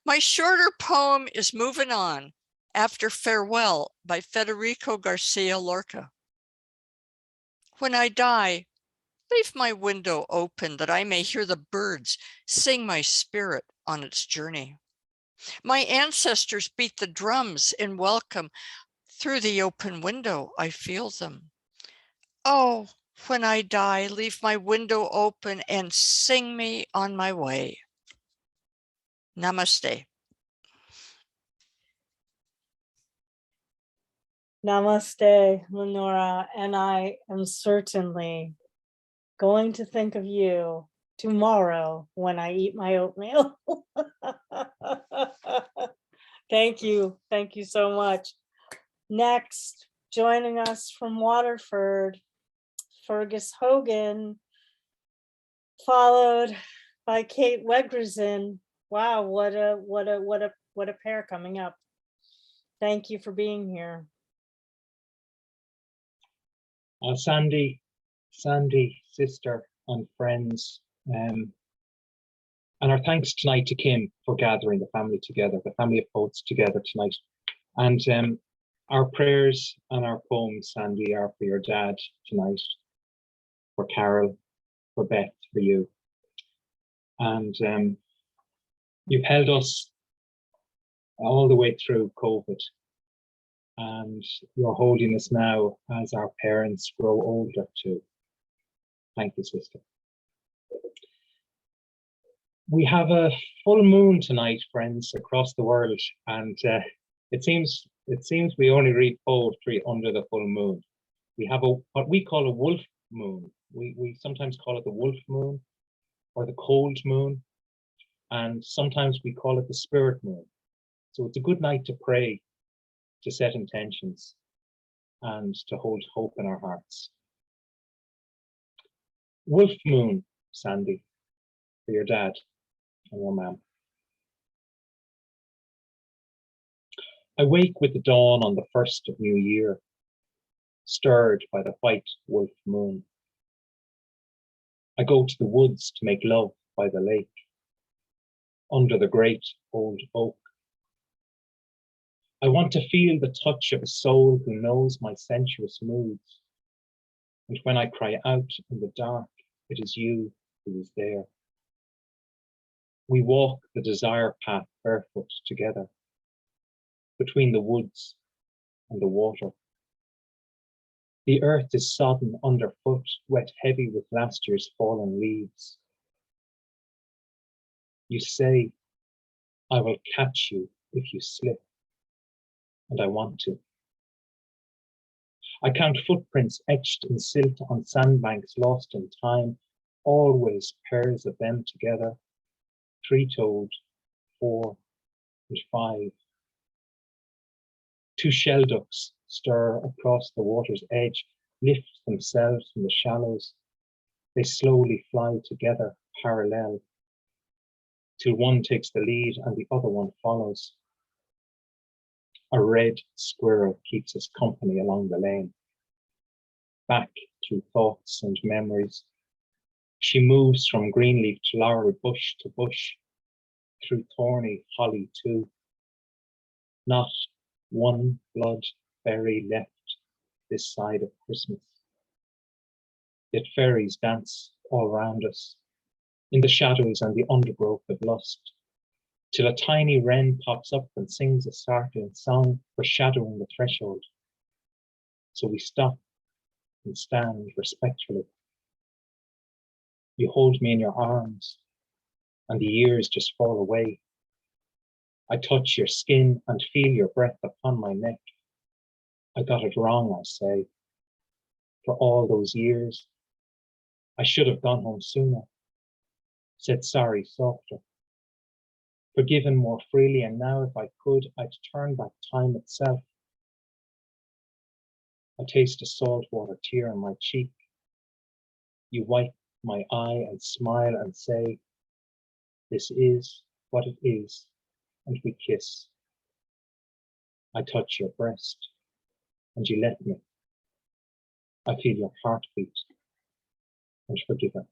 Speaker 15: My shorter poem is Moving On, After Farewell by Federico Garcia Lorca. When I die, leave my window open that I may hear the birds sing my spirit on its journey. My ancestors beat the drums in welcome. Through the open window, I feel them. Oh, when I die, leave my window open and sing me on my way. Namaste.
Speaker 2: Namaste, Lenora, and I am certainly going to think of you tomorrow when I eat my oatmeal. Thank you so much. Next, joining us from Waterford, Fergus Hogan, followed by Kate Wegrzyn. Wow, what a pair coming up. Thank you for being here.
Speaker 16: Sandy, sister and friends, and our thanks tonight to Kim for gathering the family together, the family of poets together tonight. And our prayers and our poems, Sandy, are for your dad tonight, for Carol, for Beth, for you. And you've held us all the way through COVID. And you're holding us now as our parents grow older too. Thank you, sister. We have a full moon tonight, friends, across the world, and it seems we only read poetry under the full moon. We have what we call a wolf moon. We sometimes call it the wolf moon or the cold moon, and sometimes we call it the spirit moon. So it's a good night to pray, to set intentions, and to hold hope in our hearts. Wolf moon, Sandy, for your dad and your mum. I wake with the dawn on the 1st of New Year, stirred by the white wolf moon. I go to the woods to make love by the lake, under the great old oak. I want to feel the touch of a soul who knows my sensuous moods. And when I cry out in the dark, it is you who is there. We walk the desire path barefoot together, between the woods and the water. The earth is sodden underfoot, wet heavy with last year's fallen leaves. You say, I will catch you if you slip, and I want to. I count footprints etched in silt on sandbanks lost in time, always pairs of them together, 3-toed, 4 and 5. 2 shell ducks stir across the water's edge, lift themselves from the shallows. They slowly fly together, parallel, till one takes the lead and the other one follows. A red squirrel keeps us company along the lane. Back through thoughts and memories, she moves from greenleaf to laurel bush to bush, through thorny holly too. Not one blood berry left this side of Christmas. Yet fairies dance all round us, in the shadows and the undergrowth of lust, till a tiny wren pops up and sings a startling song, foreshadowing the threshold. So we stop and stand respectfully. You hold me in your arms, and the years just fall away. I touch your skin and feel your breath upon my neck. I got it wrong, I say. For all those years, I should have gone home sooner, said sorry softer, forgiven more freely, and now if I could, I'd turn back time itself. I taste a saltwater tear on my cheek. You wipe my eye and smile and say, this is what it is, and we kiss. I touch your breast, and you let me. I feel your heartbeat, and forgive it.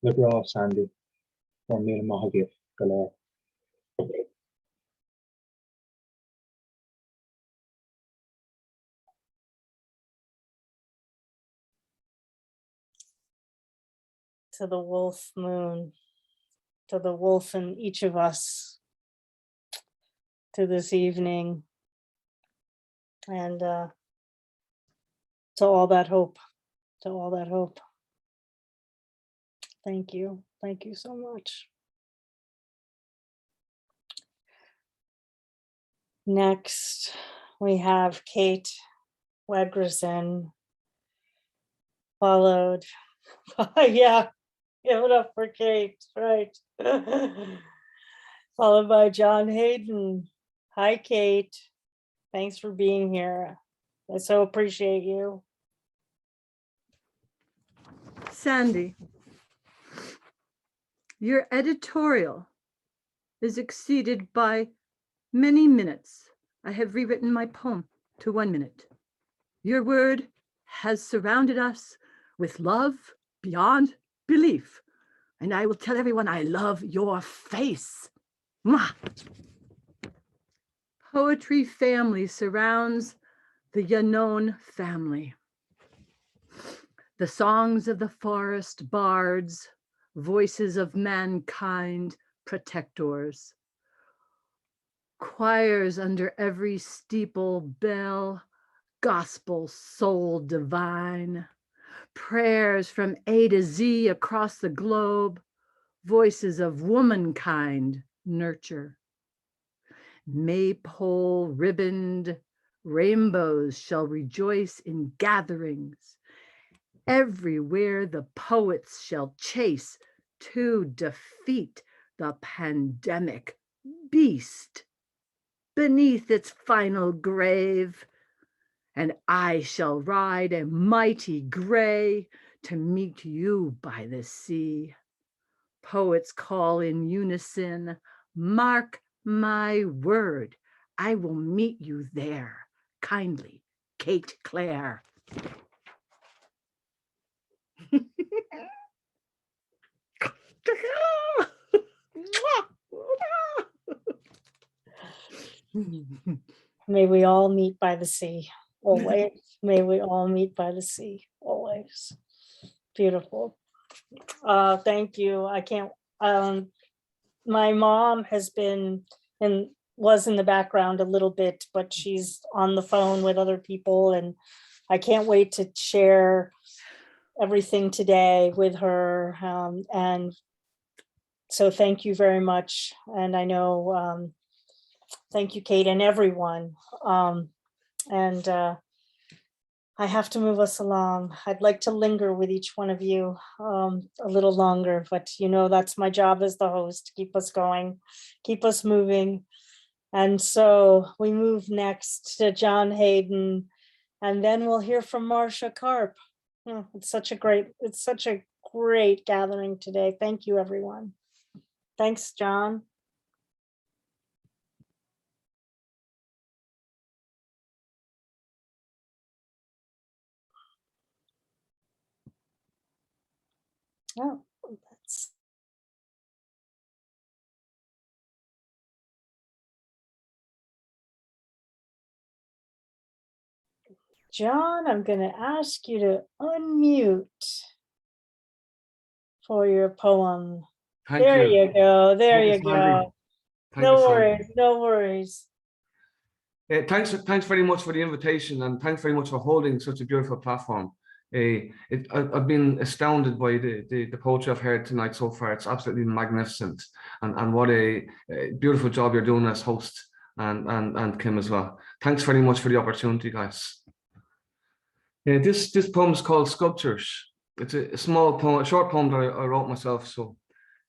Speaker 16: Le bra Sandy, for Mil Mahagif Galer.
Speaker 2: To the wolf moon, to the wolf in each of us, to this evening, and to all that hope, to all that hope. Thank you so much. Next, we have Kate Wegrzyn, followed by, yeah, give it up for Kate, right. Followed by John Hayden. Hi, Kate. Thanks for being here. I so appreciate you.
Speaker 17: Sandy, your editorial is exceeded by many minutes. I have rewritten my poem to 1 minute. Your word has surrounded us with love beyond belief. And I will tell everyone I love your face. Mwah! Poetry family surrounds the Yannone family. The songs of the forest bards, voices of mankind, protectors. Choirs under every steeple bell, gospel soul divine. Prayers from A to Z across the globe, voices of womankind nurture. Maypole ribboned rainbows shall rejoice in gatherings. Everywhere the poets shall chase to defeat the pandemic beast beneath its final grave. And I shall ride a mighty gray to meet you by the sea. Poets call in unison, mark my word, I will meet you there. Kindly, Kate Clare.
Speaker 2: May we all meet by the sea, always. May we all meet by the sea, always. Beautiful. Thank you. I can't, my mom has been and was in the background a little bit, but she's on the phone with other people, and I can't wait to share everything today with her. And so thank you very much. And I know, thank you, Kate, and everyone. I have to move us along. I'd like to linger with each one of you a little longer, but you know, that's my job as the host, keep us going, keep us moving. And so we move next to John Hayden, and then we'll hear from Marcia Karp. Oh, it's such a great gathering today. Thank you, everyone. Thanks, John. Oh, that's John, I'm going to ask you to unmute for your poem.
Speaker 18: Thank
Speaker 2: there
Speaker 18: you.
Speaker 2: you go. There
Speaker 18: Thank
Speaker 2: you
Speaker 18: you, Sandy.
Speaker 2: go.
Speaker 18: Thank
Speaker 2: No
Speaker 18: you, Sandy.
Speaker 2: worries. No worries.
Speaker 18: Thanks very much for the invitation, and thanks very much for holding such a beautiful platform. I've been astounded by the poetry I've heard tonight so far. It's absolutely magnificent, and what a beautiful job you're doing as host, and Kim as well. Thanks very much for the opportunity, guys. This poem is called Sculptures. It's a small poem, a short poem that I wrote myself. So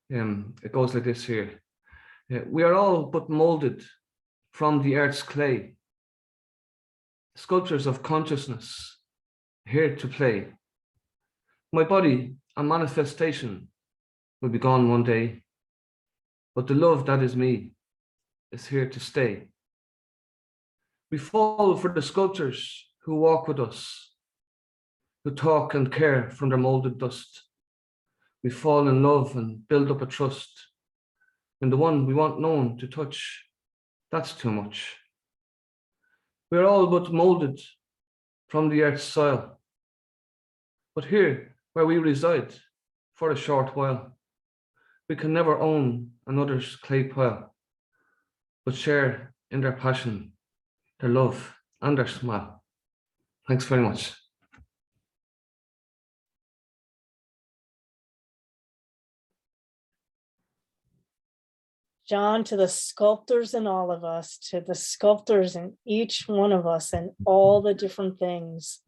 Speaker 18: it goes like this here. We are all but molded from the earth's clay, sculptures of consciousness, here to play. My body, a manifestation, will be gone one day, but the love that is me is here to stay. We fall for the sculptors who walk with us, who talk and care from their molded dust. We fall in love and build up a trust in the one we want known to touch. That's too much. We're all but molded from the earth's soil, but here where we reside for a short while, we can never own another's clay pile, but share in their passion, their love, and their smile. Thanks very much.
Speaker 2: John, to the sculptors in all of us, to the sculptors in each one of us, and all the different things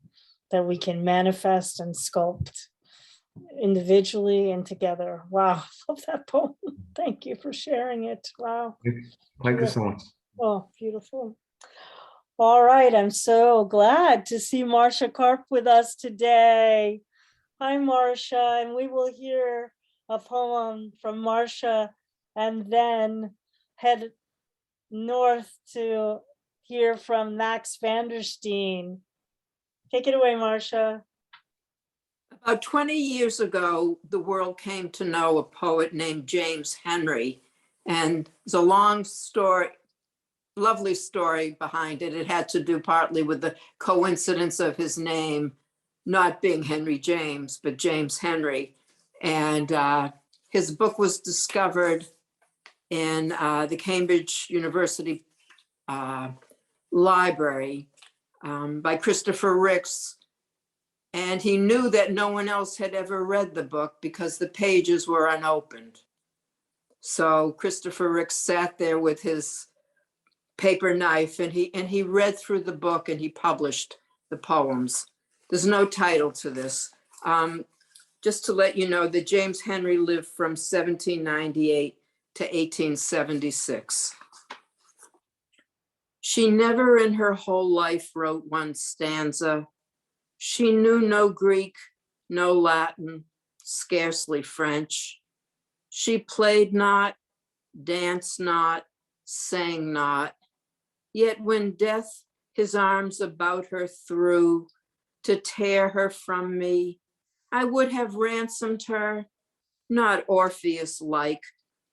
Speaker 2: that we can manifest and sculpt individually and together. Wow, I love that poem. Thank you for sharing it. Wow.
Speaker 18: Thank you so much.
Speaker 2: Oh, beautiful. All right, I'm so glad to see Marcia Karp with us today. Hi, Marcia, and we will hear a poem from Marcia and then head north to hear from Max Vandersteen. Take it away, Marcia.
Speaker 19: About 20 years ago, the world came to know a poet named James Henry, and there's a long story, lovely story behind it. It had to do partly with the coincidence of his name not being Henry James, but James Henry. And his book was discovered in the Cambridge University library by Christopher Ricks. And he knew that no one else had ever read the book because the pages were unopened. So Christopher Ricks sat there with his paper knife and he read through the book and he published the poems. There's no title to this. Just to let you know that James Henry lived from 1798 to 1876. She never in her whole life wrote one stanza. She knew no Greek, no Latin, scarcely French. She played not, danced not, sang not. Yet when death his arms about her threw to tear her from me, I would have ransomed her, not Orpheus-like,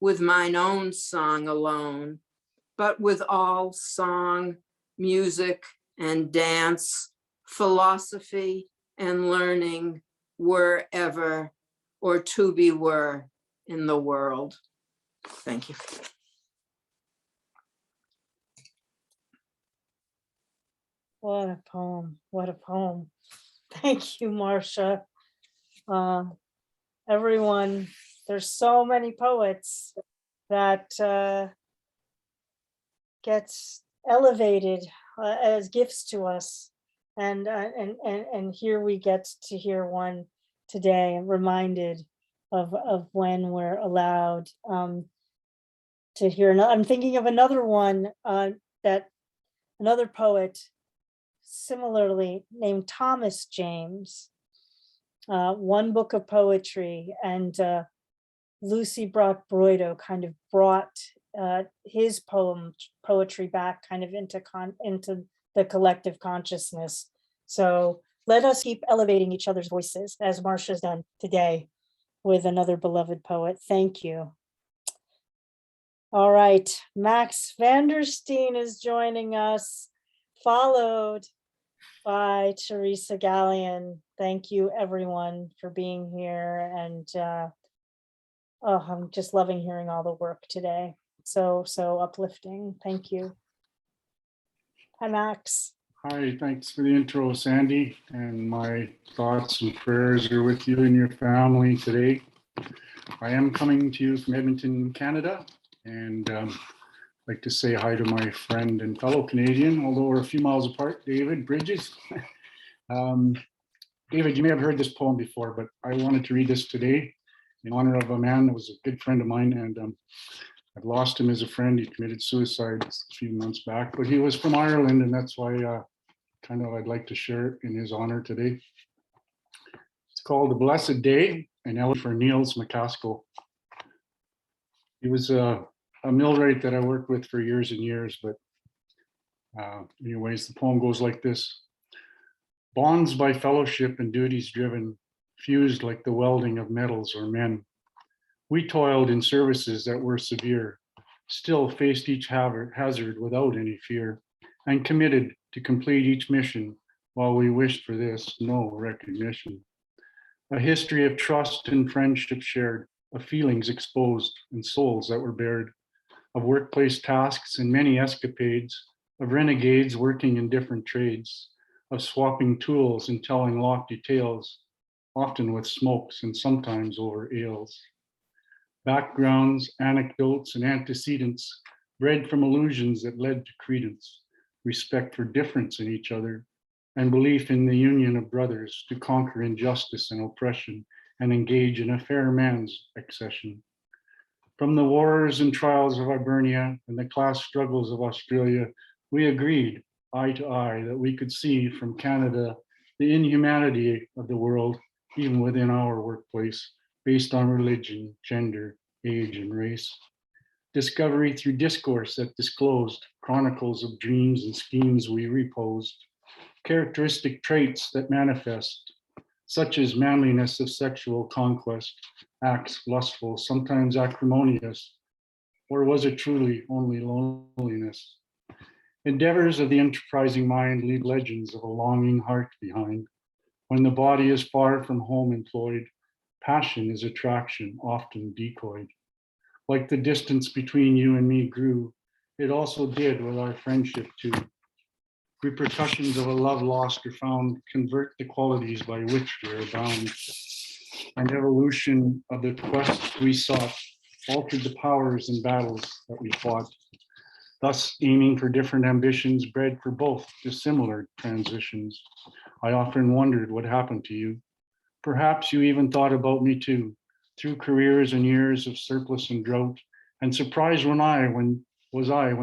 Speaker 19: with mine own song alone, but with all song, music, and dance, philosophy and learning wherever or to be were in the world. Thank you.
Speaker 2: What a poem, what a poem. Thank you, Marcia. Everyone, there's so many poets that gets elevated as gifts to us. And here we get to hear one today, and reminded of when we're allowed to hear. I'm thinking of another one that another poet similarly named Thomas James, one book of poetry, and Lucy Brock-Broido kind of brought his poetry back kind of into the collective consciousness. So let us keep elevating each other's voices, as Marcia's done today with another beloved poet. Thank you. All right, Max Vandersteen is joining us, followed by Teresa Gallion. Thank you everyone for being here, and I'm just loving hearing all the work today. So uplifting. Thank you. Hi, Max.
Speaker 20: Hi, thanks for the intro, Sandy, and my thoughts and prayers are with you and your family today. I am coming to you from Edmonton, Canada, and I'd like to say hi to my friend and fellow Canadian, although we're a few miles apart, David Brydges. David, you may have heard this poem before, but I wanted to read this today in honor of a man that was a good friend of mine, and I've lost him as a friend. He committed suicide a few months back, but he was from Ireland, and that's why I'd like to share it in his honor today. It's called The Blessed Day, and L for Niels McCaskill. He was a millwright that I worked with for years and years, but anyways, the poem goes like this. Bonds by fellowship and duties driven, fused like the welding of metals or men. We toiled in services that were severe, still faced each hazard without any fear, and committed to complete each mission while we wished for this, no recognition. A history of trust and friendship shared, of feelings exposed and souls that were bared, of workplace tasks and many escapades, of renegades working in different trades, of swapping tools and telling lofty tales, often with smokes and sometimes over ales. Backgrounds, anecdotes, and antecedents bred from illusions that led to credence, respect for difference in each other, and belief in the union of brothers to conquer injustice and oppression and engage in a fair man's accession. From the wars and trials of Hibernia and the class struggles of Australia, we agreed eye to eye that we could see from Canada the inhumanity of the world, even within our workplace, based on religion, gender, age, and race. Discovery through discourse that disclosed chronicles of dreams and schemes we reposed, characteristic traits that manifest, such as manliness of sexual conquest, acts lustful, sometimes acrimonious, or was it truly only loneliness? Endeavors of the enterprising mind leave legends of a longing heart behind. When the body is far from home employed, passion is attraction, often decoyed. Like the distance between you and me grew, it also did with our friendship too. Repercussions of a love lost or found convert the qualities by which we are bound. And evolution of the quests we sought altered the powers and battles that we fought. Thus, aiming for different ambitions bred for both dissimilar transitions. I often wondered what happened to you. Perhaps you even thought about me too, through careers and years of surplus and drought, and surprised when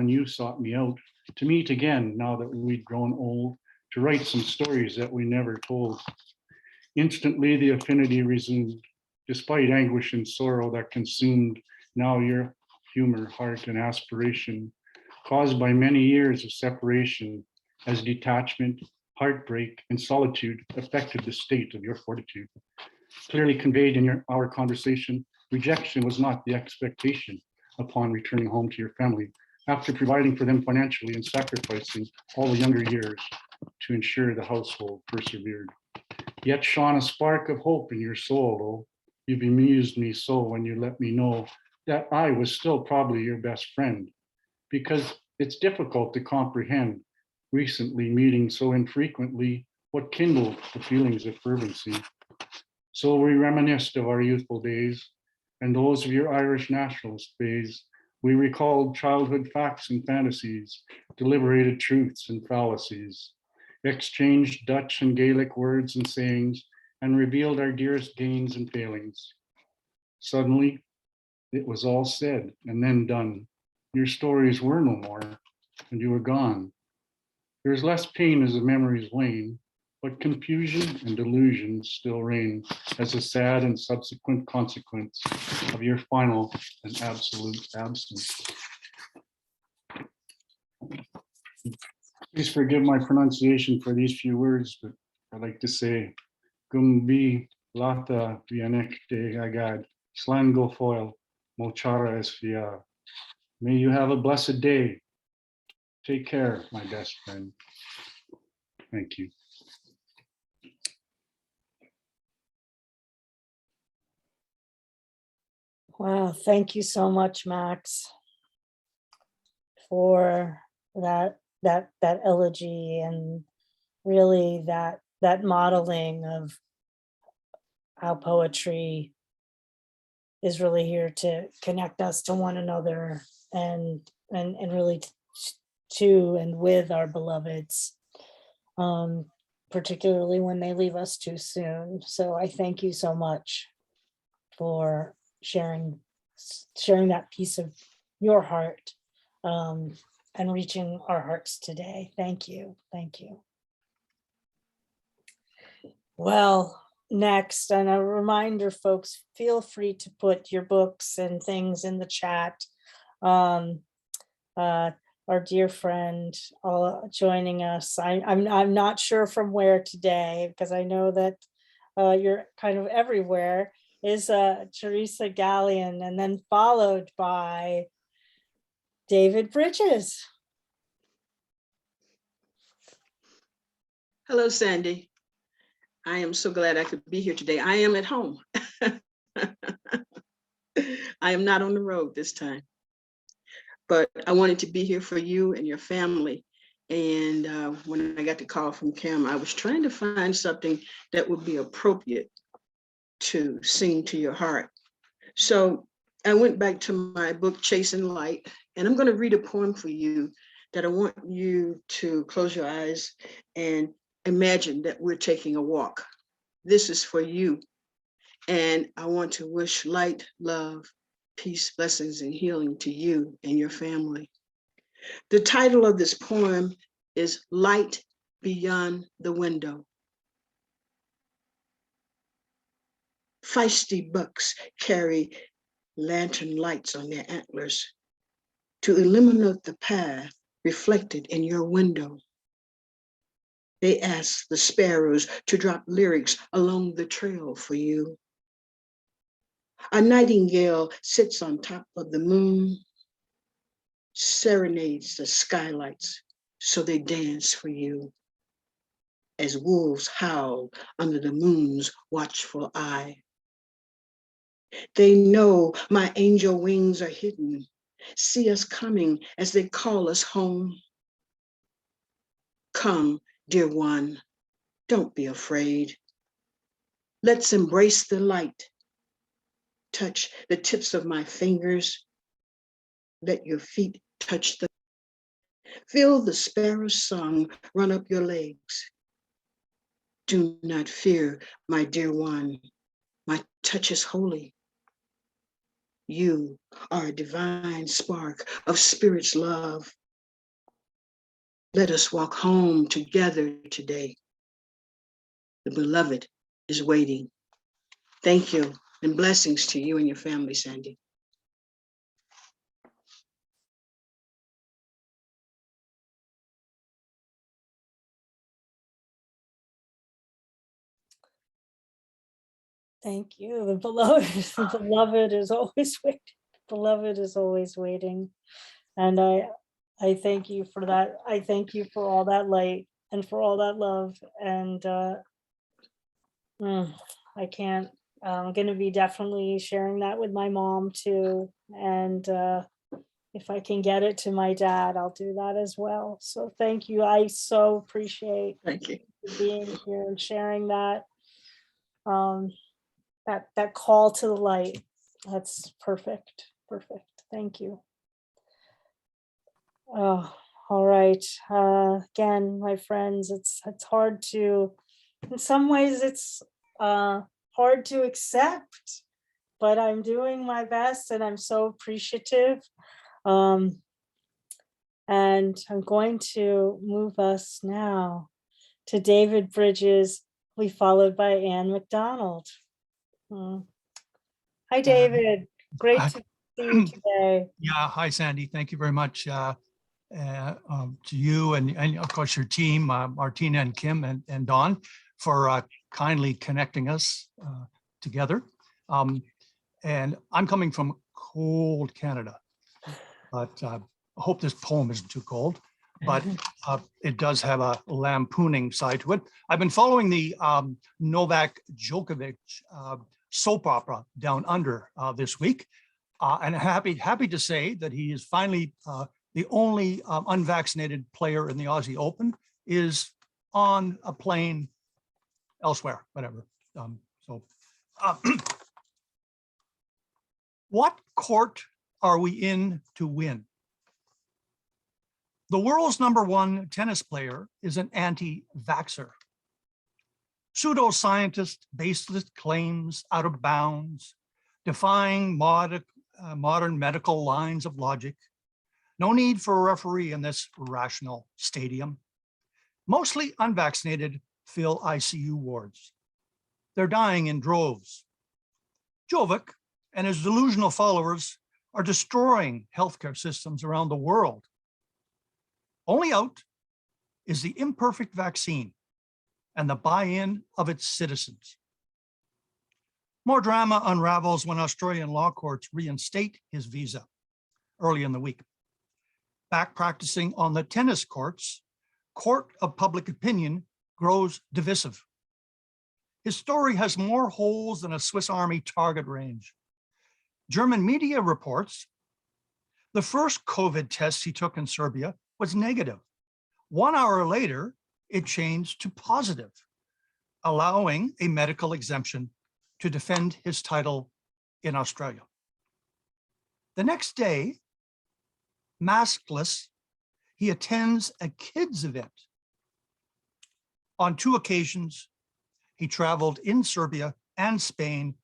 Speaker 20: you sought me out, to meet again now that we'd grown old, to write some stories that we never told. Instantly, the affinity resumed, despite anguish and sorrow that consumed now your humor, heart, and aspiration, caused by many years of separation, as detachment, heartbreak, and solitude affected the state of your fortitude. Clearly conveyed in our conversation, rejection was not the expectation upon returning home to your family, after providing for them financially and sacrificing all the younger years to ensure the household persevered. Yet shone a spark of hope in your soul, oh, you bemused me so when you let me know that I was still probably your best friend, because it's difficult to comprehend, recently meeting so infrequently, what kindled the feelings of fervency. So we reminisced of our youthful days and those of your Irish nationalist days. We recalled childhood facts and fantasies, deliberated truths and fallacies, exchanged Dutch and Gaelic words and sayings, and revealed our dearest gains and failings. Suddenly, it was all said and then done. Your stories were no more, and you were gone. There is less pain as the memories wane, but confusion and delusion still reign as a sad and subsequent consequence of your final and absolute absence. Please forgive my pronunciation for these few words, but I'd like to say, Gumbi lata vianekte agad, slango foil, mochara esfia. May you have a blessed day. Take care, my best friend. Thank you.
Speaker 2: Wow, thank you so much, Max, for that elegy and really that modeling of how poetry is really here to connect us to one another and really to and with our beloveds, particularly when they leave us too soon. So I thank you so much for sharing that piece of your heart and reaching our hearts today. Thank you. Thank you. Well, next, and a reminder, folks, feel free to put your books and things in the chat. Our dear friend joining us. I'm not sure from where today, because I know that you're kind of everywhere, is Teresa Gallion, and then followed by David Brydges.
Speaker 21: Hello, Sandy. I am so glad I could be here today. I am at home. I am not on the road this time, but I wanted to be here for you and your family. And when I got the call from Kim, I was trying to find something that would be appropriate to sing to your heart. So I went back to my book, Chasing Light, and I'm going to read a poem for you that I want you to close your eyes and imagine that we're taking a walk. This is for you. And I want to wish light, love, peace, blessings, and healing to you and your family. The title of this poem is Light Beyond the Window. Feisty bucks carry lantern lights on their antlers to illuminate the path reflected in your window. They ask the sparrows to drop lyrics along the trail for you. A nightingale sits on top of the moon, serenades the skylights so they dance for you. As wolves howl under the moon's watchful eye. They know my angel wings are hidden, see us coming as they call us home. Come, dear one, don't be afraid. Let's embrace the light. Touch the tips of my fingers. Let your feet touch the. Feel the sparrow's song run up your legs. Do not fear, my dear one. My touch is holy. You are a divine spark of spirit's love. Let us walk home together today. The beloved is waiting. Thank you, and blessings to you and your family, Sandy.
Speaker 2: Thank you. The beloved is always waiting. Beloved is always waiting. And I thank you for that. I thank you for all that light and for all that love. And I can't, I'm going to be definitely sharing that with my mom too. And if I can get it to my dad, I'll do that as well. So thank you. I so appreciate
Speaker 21: Thank you
Speaker 2: being here and sharing that. That call to the light. That's perfect. Perfect. Thank you. Oh, all right. Again, my friends, it's hard to, in some ways it's hard to accept, but I'm doing my best and I'm so appreciative. And I'm going to move us now to David Brydges, we followed by Anne McDonald. Hi, David. Great to see you today.
Speaker 1: Yeah, hi, Sandy. Thank you very much to you and of course your team, Martina and Kim and Dawn, for kindly connecting us together. And I'm coming from cold Canada, but I hope this poem isn't too cold, but it does have a lampooning side to it. I've been following the Novak Djokovic soap opera Down Under this week, and happy to say that he is finally the only unvaccinated player in the Aussie Open is on a plane elsewhere, whatever. What court are we in to win? The world's #1 tennis player is an anti-vaxxer. Pseudoscientist baseless claims out of bounds, defying modern medical lines of logic. No need for a referee in this rational stadium. Mostly unvaccinated fill ICU wards. They're dying in droves. Jovic and his delusional followers are destroying healthcare systems around the world. Only out is the imperfect vaccine and the buy-in of its citizens. More drama unravels when Australian law courts reinstate his visa early in the week. Back practicing on the tennis courts, court of public opinion grows divisive. His story has more holes than a Swiss Army target range. German media reports the first COVID test he took in Serbia was negative. 1 hour later, it changed to positive, allowing a medical exemption to defend his title in Australia. The next day, maskless, he attends a kids' event. On 2 occasions, he traveled in Serbia and Spain,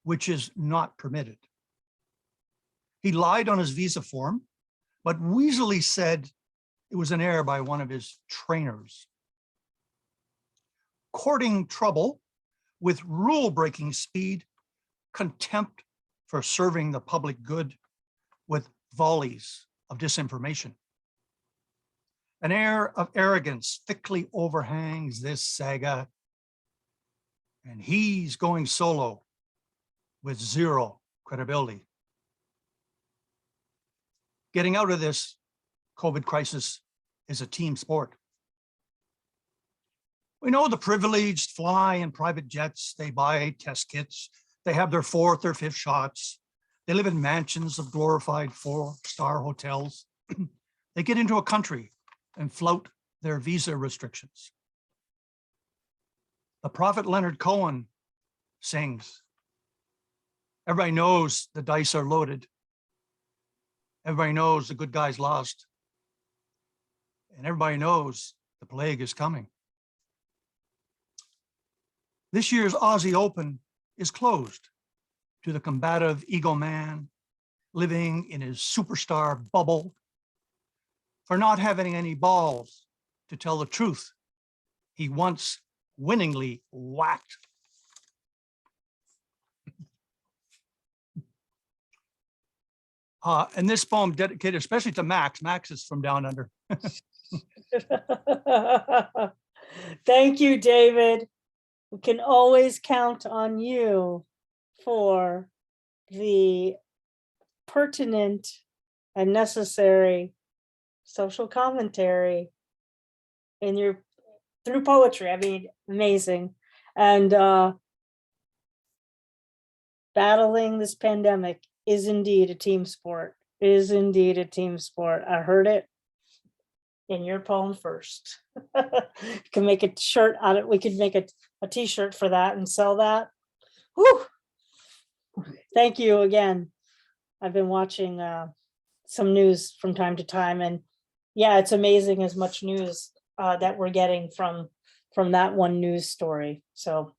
Speaker 1: which is not permitted. He lied on his visa form, but weaselly said it was an error by one of his trainers. Courting trouble with rule-breaking speed, contempt for serving the public good with volleys of disinformation. An air of arrogance thickly overhangs this saga, and he's going solo with 0 credibility. Getting out of this COVID crisis is a team sport. We know the privileged fly in private jets, they buy test kits, they have their 4th or 5th shots, they live in mansions of glorified 4-star hotels. They get into a country and flout their visa restrictions. The prophet Leonard Cohen sings, everybody knows the dice are loaded. Everybody knows the good guys lost. And everybody knows the plague is coming. This year's Aussie Open is closed to the combative ego man living in his superstar bubble for not having any balls to tell the truth he once winningly whacked And this poem dedicated especially to Max. Max is from down under.
Speaker 2: Thank you, David. We can always count on you for the pertinent and necessary social commentary in your through poetry. I mean, amazing. And battling this pandemic is indeed a team sport, is indeed a team sport. I heard it in your poem first. You can make a shirt out of it. We could make a t-shirt for that and sell that. Whew. Thank you again. I've been watching some news from time to time, and yeah, it's amazing as much news that we're getting from that one news story. So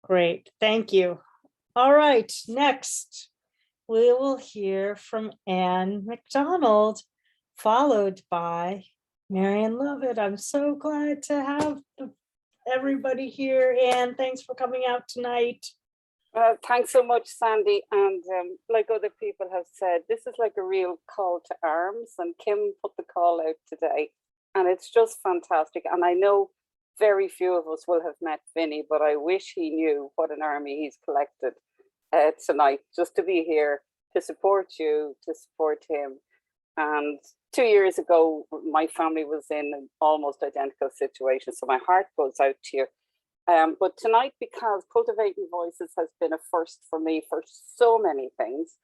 Speaker 2: great, thank you. All right, next we will hear from Anne McDonald, followed by Marion Lovett. I'm so glad to have everybody here. Anne, thanks for coming out tonight.
Speaker 3: Thanks so much, Sandy. And like other people have said, this is like a real call to arms, and Kim put the call out today, and it's just fantastic. And I know very few of us will have met Vinny, but I wish he knew what an army he's collected tonight, just to be here to support you, to support him. And 2 years ago, my family was in an almost identical situation, so my heart goes out to you. But tonight, because Cultivating Voices has been a first for me for so many things,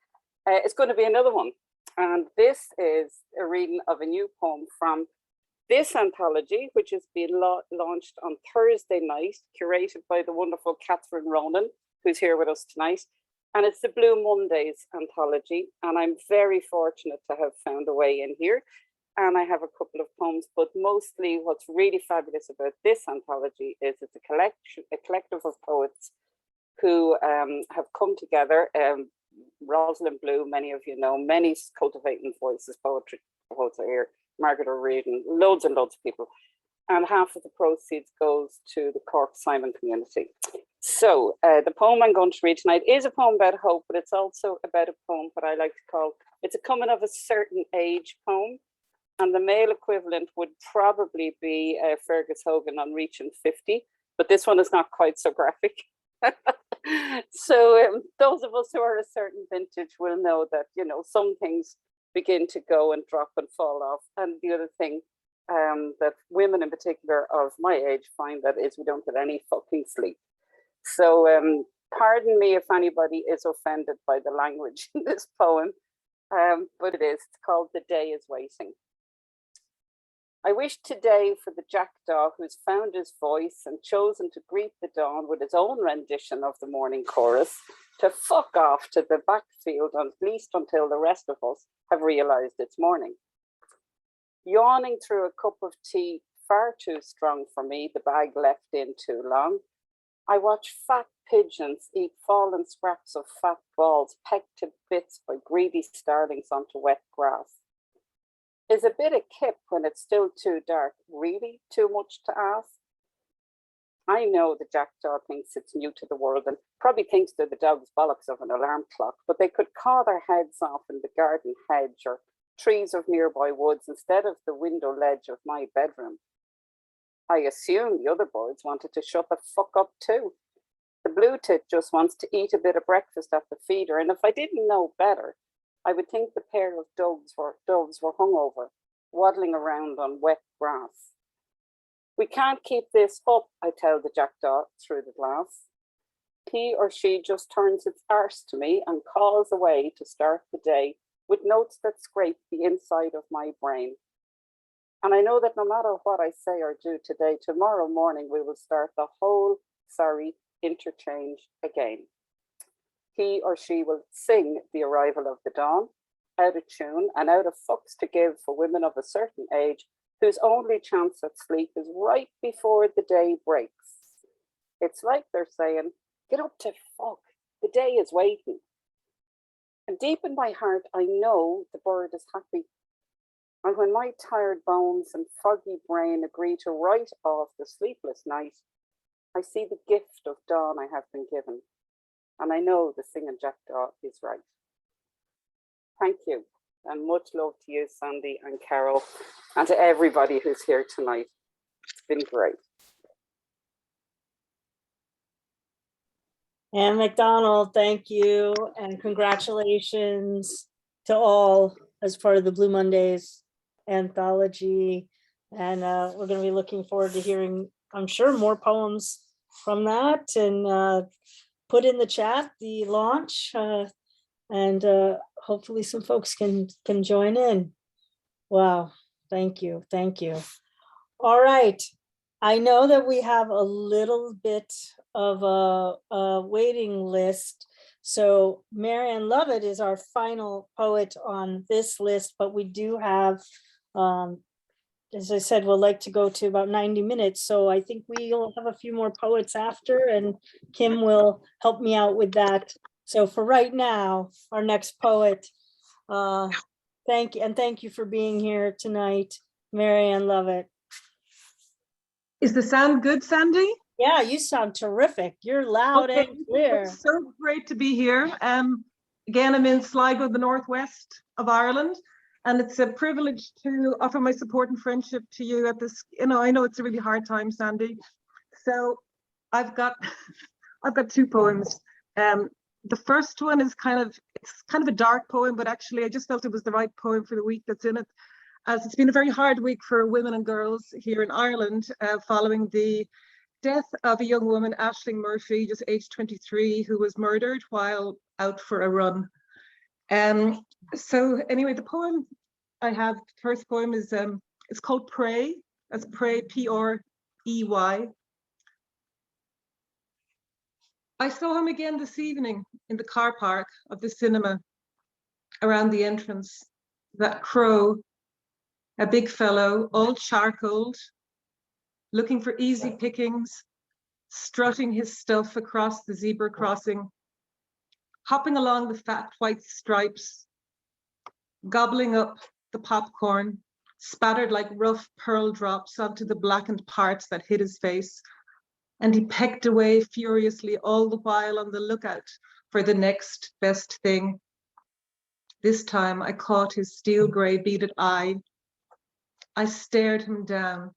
Speaker 3: it's going to be another one. And this is a reading of a new poem from this anthology, which is being launched on Thursday night, curated by the wonderful Catherine Ronan, who's here with us tonight. And it's the Blue Mondays anthology. And I'm very fortunate to have found a way in here. And I have a couple of poems, but mostly what's really fabulous about this anthology is it's a collective of poets who have come together. Rosalind Blue, many of you know, many Cultivating Voices poets are here, Margaret O'Regan, loads and loads of people. And half of the proceeds goes to the Cork Simon community. So the poem I'm going to read tonight is a poem about hope, but it's also about a poem what I like to call, it's a coming of a certain age poem. And the male equivalent would probably be Fergus Hogan on Reaching 50, but this one is not quite so graphic. So those of us who are a certain vintage will know that, you know, some things begin to go and drop and fall off. And the other thing that women in particular of my age find that is we don't get any fucking sleep. So pardon me if anybody is offended by the language in this poem, but it is. It's called The Day is Waiting. I wish today for the jackdaw who's found his voice and chosen to greet the dawn with his own rendition of the morning chorus to fuck off to the backfield, at least until the rest of us have realized it's morning. Yawning through a cup of tea far too strong for me, the bag left in too long, I watch fat pigeons eat fallen scraps of fat balls pecked to bits by greedy starlings onto wet grass. Is a bit of kip when it's still too dark really too much to ask? I know the jackdaw thinks it's new to the world and probably thinks they're the dog's bollocks of an alarm clock, but they could caw their heads off in the garden hedge or trees of nearby woods instead of the window ledge of my bedroom. I assume the other birds wanted to shut the fuck up too. The blue tit just wants to eat a bit of breakfast at the feeder, and if I didn't know better, I would think the pair of doves were hungover, waddling around on wet grass. We can't keep this up, I tell the jackdaw through the glass. He or she just turns its arse to me and calls away to start the day with notes that scrape the inside of my brain. And I know that no matter what I say or do today, tomorrow morning we will start the whole interchange again. He or she will sing the arrival of the dawn, out of tune and out of fucks to give for women of a certain age whose only chance at sleep is right before the day breaks. It's like they're saying, get up to fuck, the day is waiting. And deep in my heart, I know the bird is happy. And when my tired bones and foggy brain agree to write off the sleepless night, I see the gift of dawn I have been given. And I know the singing jackdaw is right. Thank you. And much love to you, Sandy and Carol, and to everybody who's here tonight. It's been great.
Speaker 2: And McDonald, thank you, and congratulations to all as part of the Blue Mondays anthology. And we're going to be looking forward to hearing, I'm sure, more poems from that. And put in the chat the launch, and hopefully some folks can join in. Wow, thank you, thank you. All right, I know that we have a little bit of a waiting list. So Marion Lovett is our final poet on this list, but we do have, as I said, we'd like to go to about 90 minutes. So I think we'll have a few more poets after, and Kim will help me out with that. So for right now, our next poet, thank you. And thank you for being here tonight, Marion Lovett.
Speaker 4: Is the sound good, Sandy?
Speaker 2: Yeah, you sound terrific. You're loud and clear.
Speaker 4: It's so great to be here. Again, I'm in Sligo, the northwest of Ireland, and it's a privilege to offer my support and friendship to you at this. I know it's a really hard time, Sandy. So I've got two poems. The first one is kind of a dark poem, but actually I just felt it was the right poem for the week that's in it, as it's been a very hard week for women and girls here in Ireland following the death of a young woman, Aisling Murphy, just aged 23, who was murdered while out for a run. So anyway, the poem I have, the first poem is, it's called Pray. That's Pray, P-R-E-Y. I saw him again this evening in the car park of the cinema around the entrance. That crow, a big fellow, all charcoaled, looking for easy pickings, strutting his stuff across the zebra crossing, hopping along the fat white stripes, gobbling up the popcorn, spattered like rough pearl drops onto the blackened parts that hid his face. And he pecked away furiously, all the while on the lookout for the next best thing. This time I caught his steel gray beaded eye. I stared him down,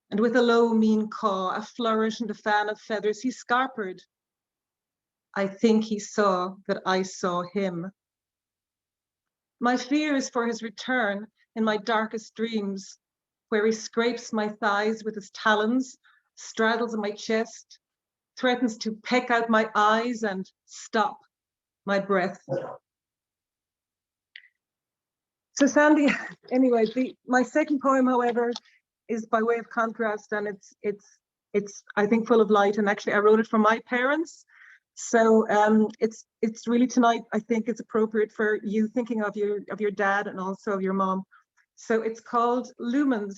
Speaker 4: and with a low mean caw, a flourish and a fan of feathers, he scarpered. I think he saw that I saw him. My fear is for his return in my darkest dreams, where he scrapes my thighs with his talons, straddles my chest, threatens to peck out my eyes and stop my breath. So Sandy, anyway, my second poem, however, is by way of contrast, and it's I think full of light. And actually, I wrote it for my parents. So it's really tonight. I think it's appropriate for you thinking of your dad and also of your mom. So it's called Lumens.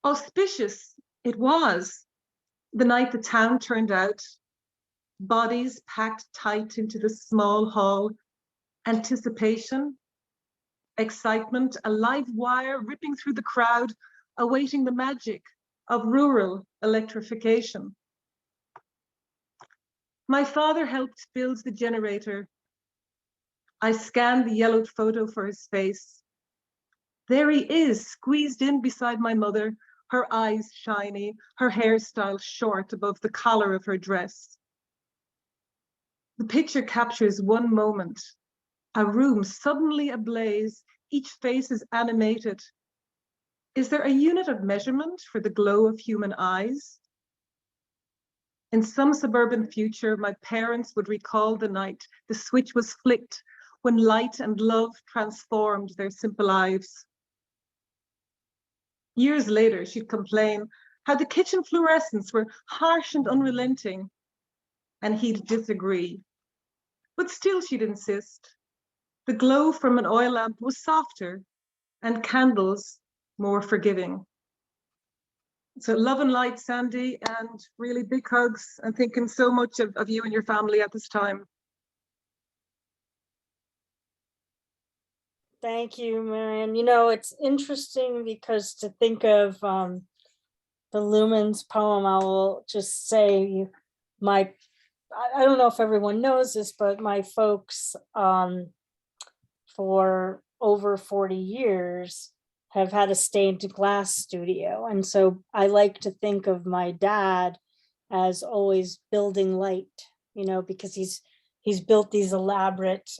Speaker 4: Auspicious it was the night the town turned out, bodies packed tight into the small hall, anticipation, excitement, a live wire ripping through the crowd, awaiting the magic of rural electrification. My father helped build the generator. I scanned the yellowed photo for his face. There he is, squeezed in beside my mother, her eyes shiny, her hairstyle short above the collar of her dress. The picture captures one moment, a room suddenly ablaze, each face is animated. Is there a unit of measurement for the glow of human eyes? In some suburban future, my parents would recall the night the switch was flicked when light and love transformed their simple lives. Years later, she'd complain how the kitchen fluorescents were harsh and unrelenting, and he'd disagree. But still, she'd insist. The glow from an oil lamp was softer, and candles more forgiving. So love and light, Sandy, and really big hugs, and thinking so much of you and your family at this time.
Speaker 2: Thank you, Marion. You know, it's interesting because to think of the Lumens poem, I will just say I don't know if everyone knows this, but my folks for over 40 years have had a stained glass studio. And so I like to think of my dad as always building light, because he's built these elaborate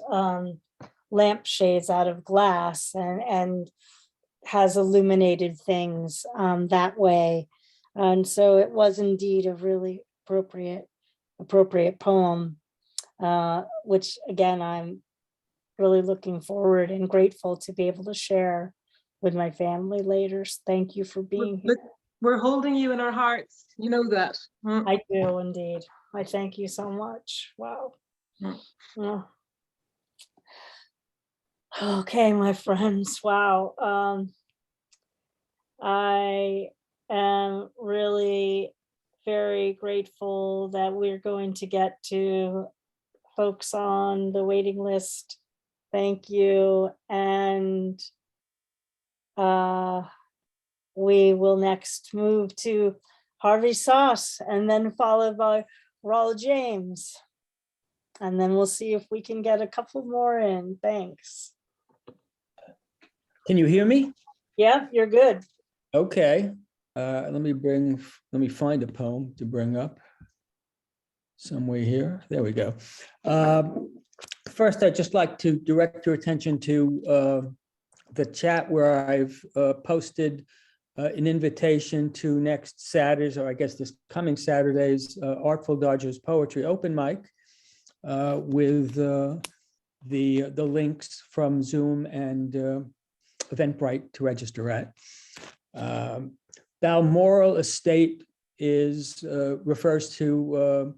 Speaker 2: lampshades out of glass and has illuminated things that way. And so it was indeed a really appropriate poem, which again, I'm really looking forward and grateful to be able to share with my family later. Thank you for being here.
Speaker 4: We're holding you in our hearts. You know that.
Speaker 2: I do indeed. I thank you so much. Wow. Okay, my friends. Wow. I am really very grateful that we're going to get to folks on the waiting list. Thank you. And we will next move to Harvey Soss and then followed by Rawle James. And then we'll see if we can get a couple more in. Thanks.
Speaker 5: Can you hear me?
Speaker 2: Yeah, you're good.
Speaker 5: Okay. Let me find a poem to bring up somewhere here. There we go. First, I'd just like to direct your attention to the chat where I've posted an invitation to next Saturday's, or I guess this coming Saturday's, Artful Dodgers Poetry Open Mic with the links from Zoom and Eventbrite to register at. Balmoral Estate refers to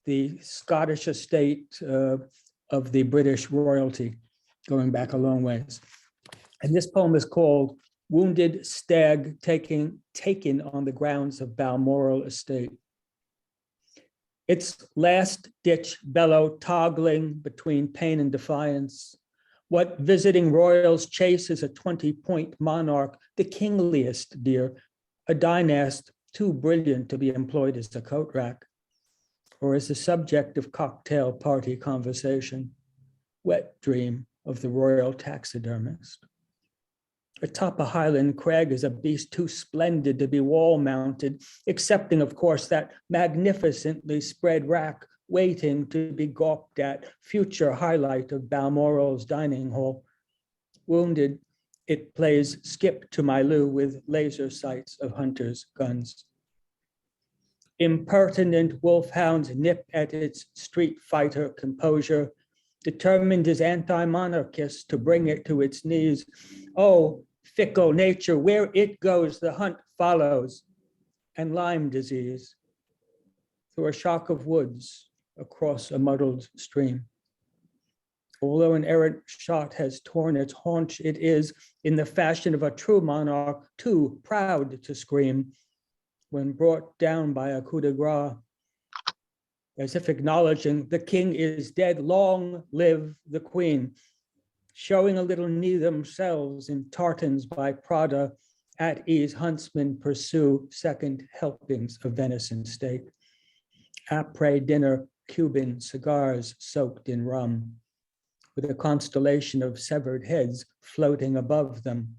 Speaker 5: the Scottish estate of the British royalty, going back a long ways. And this poem is called Wounded Stag Taken on the Grounds of Balmoral Estate. Its last ditch bellow toggling between pain and defiance. What visiting royals chases a 20-point monarch, the kingliest, dear, a dynast too brilliant to be employed as a coat rack, or as the subject of cocktail party conversation, wet dream of the royal taxidermist. Atop a Highland crag is a beast too splendid to be wall-mounted, excepting, of course, that magnificently spread rack waiting to be gawped at, future highlight of Balmoral's dining hall. Wounded, it plays skip to my loo with laser sights of hunters' guns. Impertinent wolfhounds nip at its street fighter composure, determined as anti-monarchist to bring it to its knees. Oh, fickle nature, where it goes, the hunt follows. And Lyme disease, through a shock of woods, across a muddled stream. Although an errant shot has torn its haunch, it is, in the fashion of a true monarch, too proud to scream when brought down by a coup de grace, as if acknowledging the king is dead, long live the queen, showing a little knee themselves in tartans by Prada, at ease huntsmen pursue second helpings of venison steak. Après dinner, Cuban cigars soaked in rum, with a constellation of severed heads floating above them,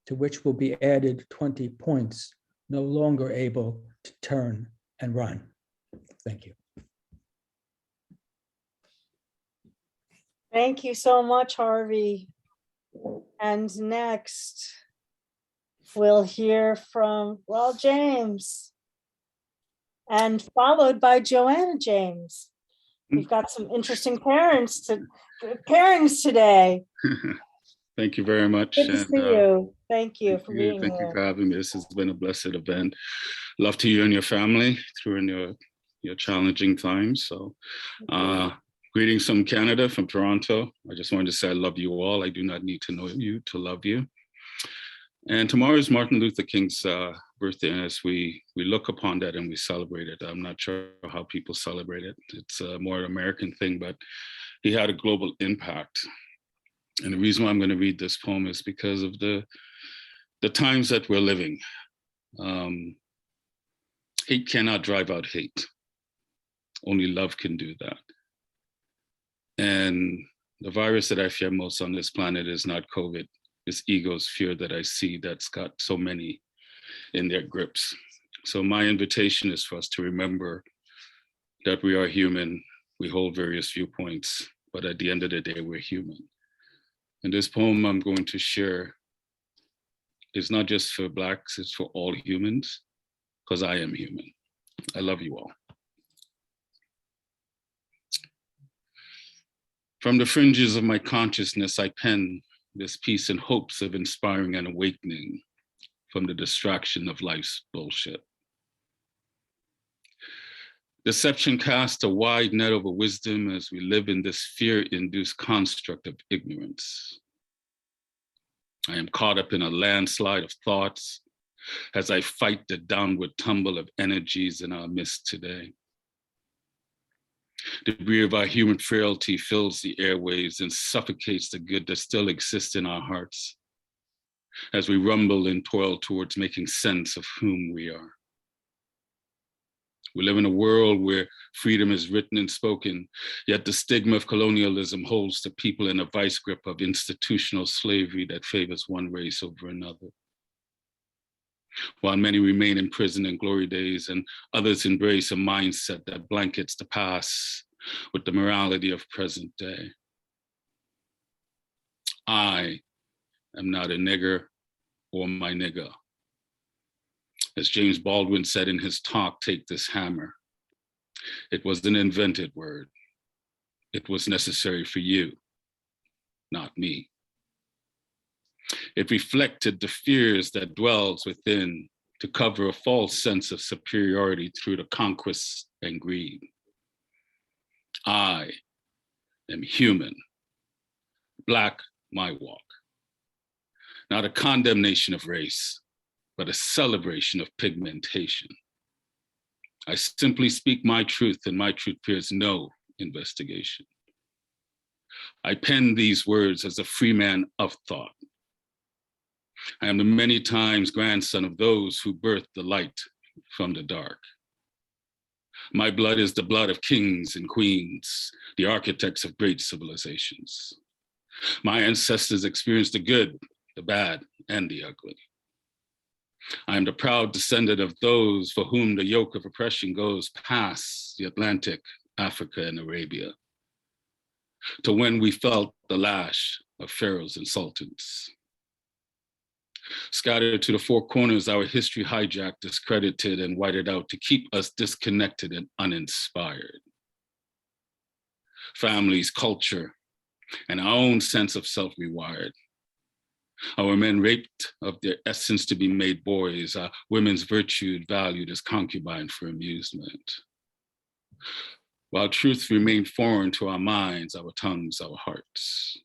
Speaker 5: to which will be added 20 points, no longer able to turn and run. Thank you.
Speaker 2: Thank you so much, Harvey. And next, we'll hear from Rawle James and followed by Joanne James. We've got some interesting pairings today.
Speaker 22: Thank you very much.
Speaker 2: Good to see you. Thank you for being
Speaker 22: Thank you
Speaker 2: here.
Speaker 22: for having me. This has been a blessed event. Love to you and your family through your challenging times. So greetings from Canada, from Toronto. I just wanted to say I love you all. I do not need to know you to love you. And tomorrow is Martin Luther King's birthday, and as we look upon that and we celebrate it, I'm not sure how people celebrate it. It's a more American thing, but he had a global impact. And the reason why I'm going to read this poem is because of the times that we're living. Hate cannot drive out hate. Only love can do that. And the virus that I fear most on this planet is not COVID. It's ego's fear that I see that's got so many in their grips. So my invitation is for us to remember that we are human. We hold various viewpoints, but at the end of the day, we're human. And this poem I'm going to share is not just for Blacks, it's for all humans, because I am human. I love you all. From the fringes of my consciousness, I pen this piece in hopes of inspiring an awakening from the distraction of life's bullshit. Deception casts a wide net over wisdom as we live in this fear-induced construct of ignorance. I am caught up in a landslide of thoughts as I fight the downward tumble of energies in our midst today. The debris of our human frailty fills the airwaves and suffocates the good that still exists in our hearts as we rumble and toil towards making sense of whom we are. We live in a world where freedom is written and spoken, yet the stigma of colonialism holds the people in a vice grip of institutional slavery that favors one race over another. While many remain in prison in glory days and others embrace a mindset that blankets the past with the morality of present day. I am not a nigger or my nigger. As James Baldwin said in his talk, Take This Hammer, it was an invented word. It was necessary for you, not me. It reflected the fears that dwells within to cover a false sense of superiority through the conquest and greed. I am human, Black, my walk. Not a condemnation of race, but a celebration of pigmentation. I simply speak my truth, and my truth fears no investigation. I pen these words as a free man of thought. I am the many times grandson of those who birthed the light from the dark. My blood is the blood of kings and queens, the architects of great civilizations. My ancestors experienced the good, the bad, and the ugly. I am the proud descendant of those for whom the yoke of oppression goes past the Atlantic, Africa, and Arabia, to when we felt the lash of pharaohs and sultans. Scattered to the four corners, our history hijacked, discredited, and whited out to keep us disconnected and uninspired. Families, culture, and our own sense of self rewired. Our men raped of their essence to be made boys, our women's virtue valued as concubine for amusement. While truth remained foreign to our minds, our tongues, our hearts.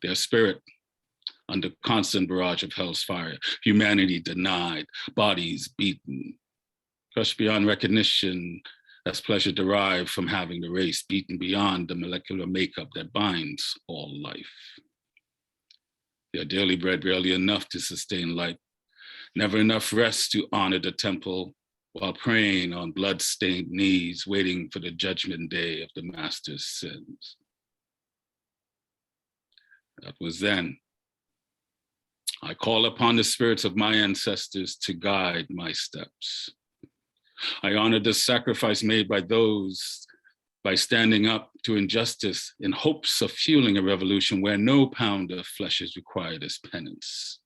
Speaker 22: Their spirit, under constant barrage of hell's fire, humanity denied, bodies beaten, crushed beyond recognition as pleasure derived from having the race beaten beyond the molecular makeup that binds all life. Their daily bread barely enough to sustain life, never enough rest to honor the temple while praying on blood-stained knees, waiting for the judgment day of the master's sins. That was then. I call upon the spirits of my ancestors to guide my steps. I honor the sacrifice made by those by standing up to injustice in hopes of fueling a revolution where no pound of flesh is required as penance.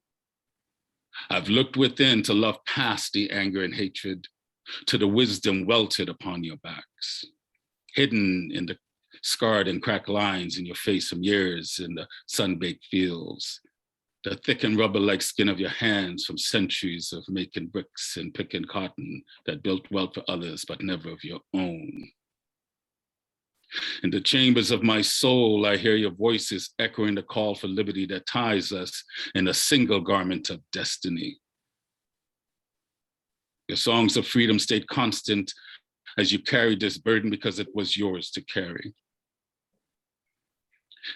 Speaker 22: I've looked within to love past the anger and hatred, to the wisdom welted upon your backs, hidden in the scarred and cracked lines in your face from years in the sun-baked fields, the thick and rubber-like skin of your hands from centuries of making bricks and picking cotton that built wealth for others, but never of your own. In the chambers of my soul, I hear your voices echoing the call for liberty that ties us in a single garment of destiny. Your songs of freedom stayed constant as you carried this burden because it was yours to carry.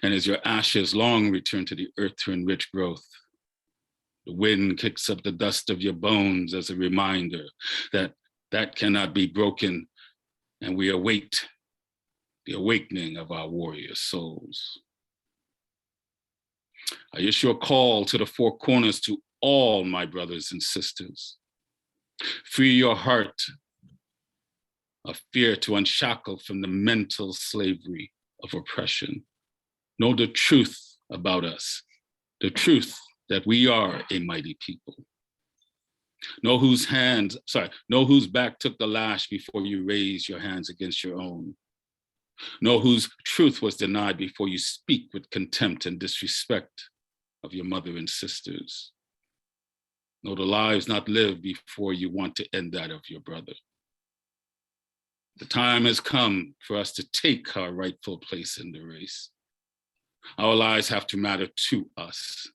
Speaker 22: And as your ashes long return to the earth to enrich growth, the wind kicks up the dust of your bones as a reminder that that cannot be broken and we await the awakening of our warrior souls. I issue a call to the four corners to all my brothers and sisters. Free your heart of fear to unshackle from the mental slavery of oppression. Know the truth about us, the truth that we are a mighty people. Know whose back took the lash before you raised your hands against your own. Know whose truth was denied before you speak with contempt and disrespect of your mother and sisters. Know the lives not lived before you want to end that of your brother. The time has come for us to take our rightful place in the race. Our lives have to matter to us.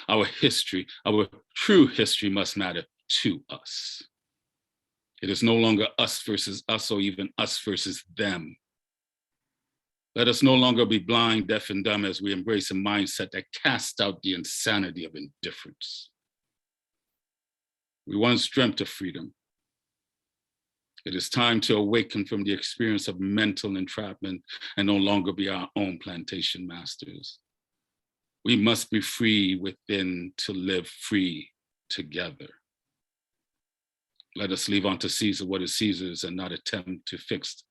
Speaker 22: Our history, our true history must matter to us. It is no longer us versus us or even us versus them. Let us no longer be blind, deaf, and dumb as we embrace a mindset that casts out the insanity of indifference. We once dreamt of freedom. It is time to awaken from the experience of mental entrapment and no longer be our own plantation masters. We must be free within to live free together. Let us leave unto Caesar what is Caesar's and not attempt to fix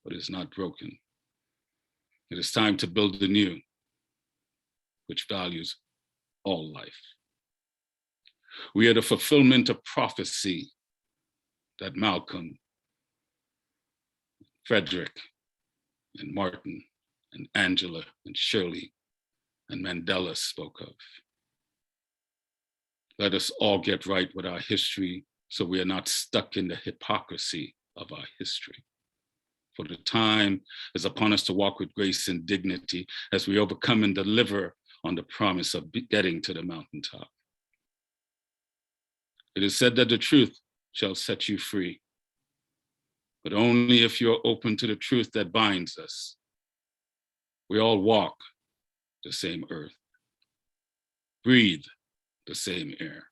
Speaker 22: what is not broken. It is time to build the new, which values all life. We are the fulfillment of prophecy that Malcolm, Frederick, and Martin, and Angela, and Shirley, and Mandela spoke of. Let us all get right with our history so we are not stuck in the hypocrisy of our history. For the time is upon us to walk with grace and dignity as we overcome and deliver on the promise of getting to the mountaintop. It is said that the truth shall set you free, but only if you're open to the truth that binds us. We all walk the same earth, breathe the same air,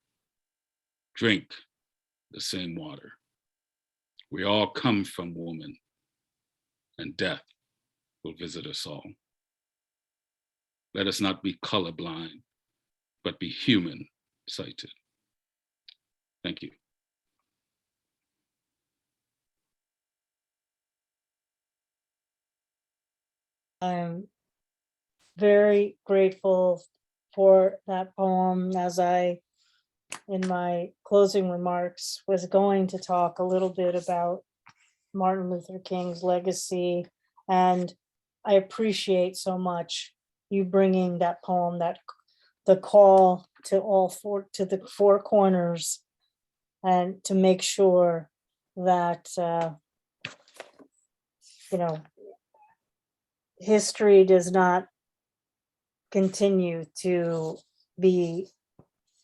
Speaker 22: drink the same water. We all come from woman, and death will visit us all. Let us not be colorblind, but be human sighted. Thank you.
Speaker 2: I'm very grateful for that poem. As I, in my closing remarks, was going to talk a little bit about Martin Luther King's legacy, and I appreciate so much you bringing that poem, that the call to the four corners, and to make sure that history does not continue to be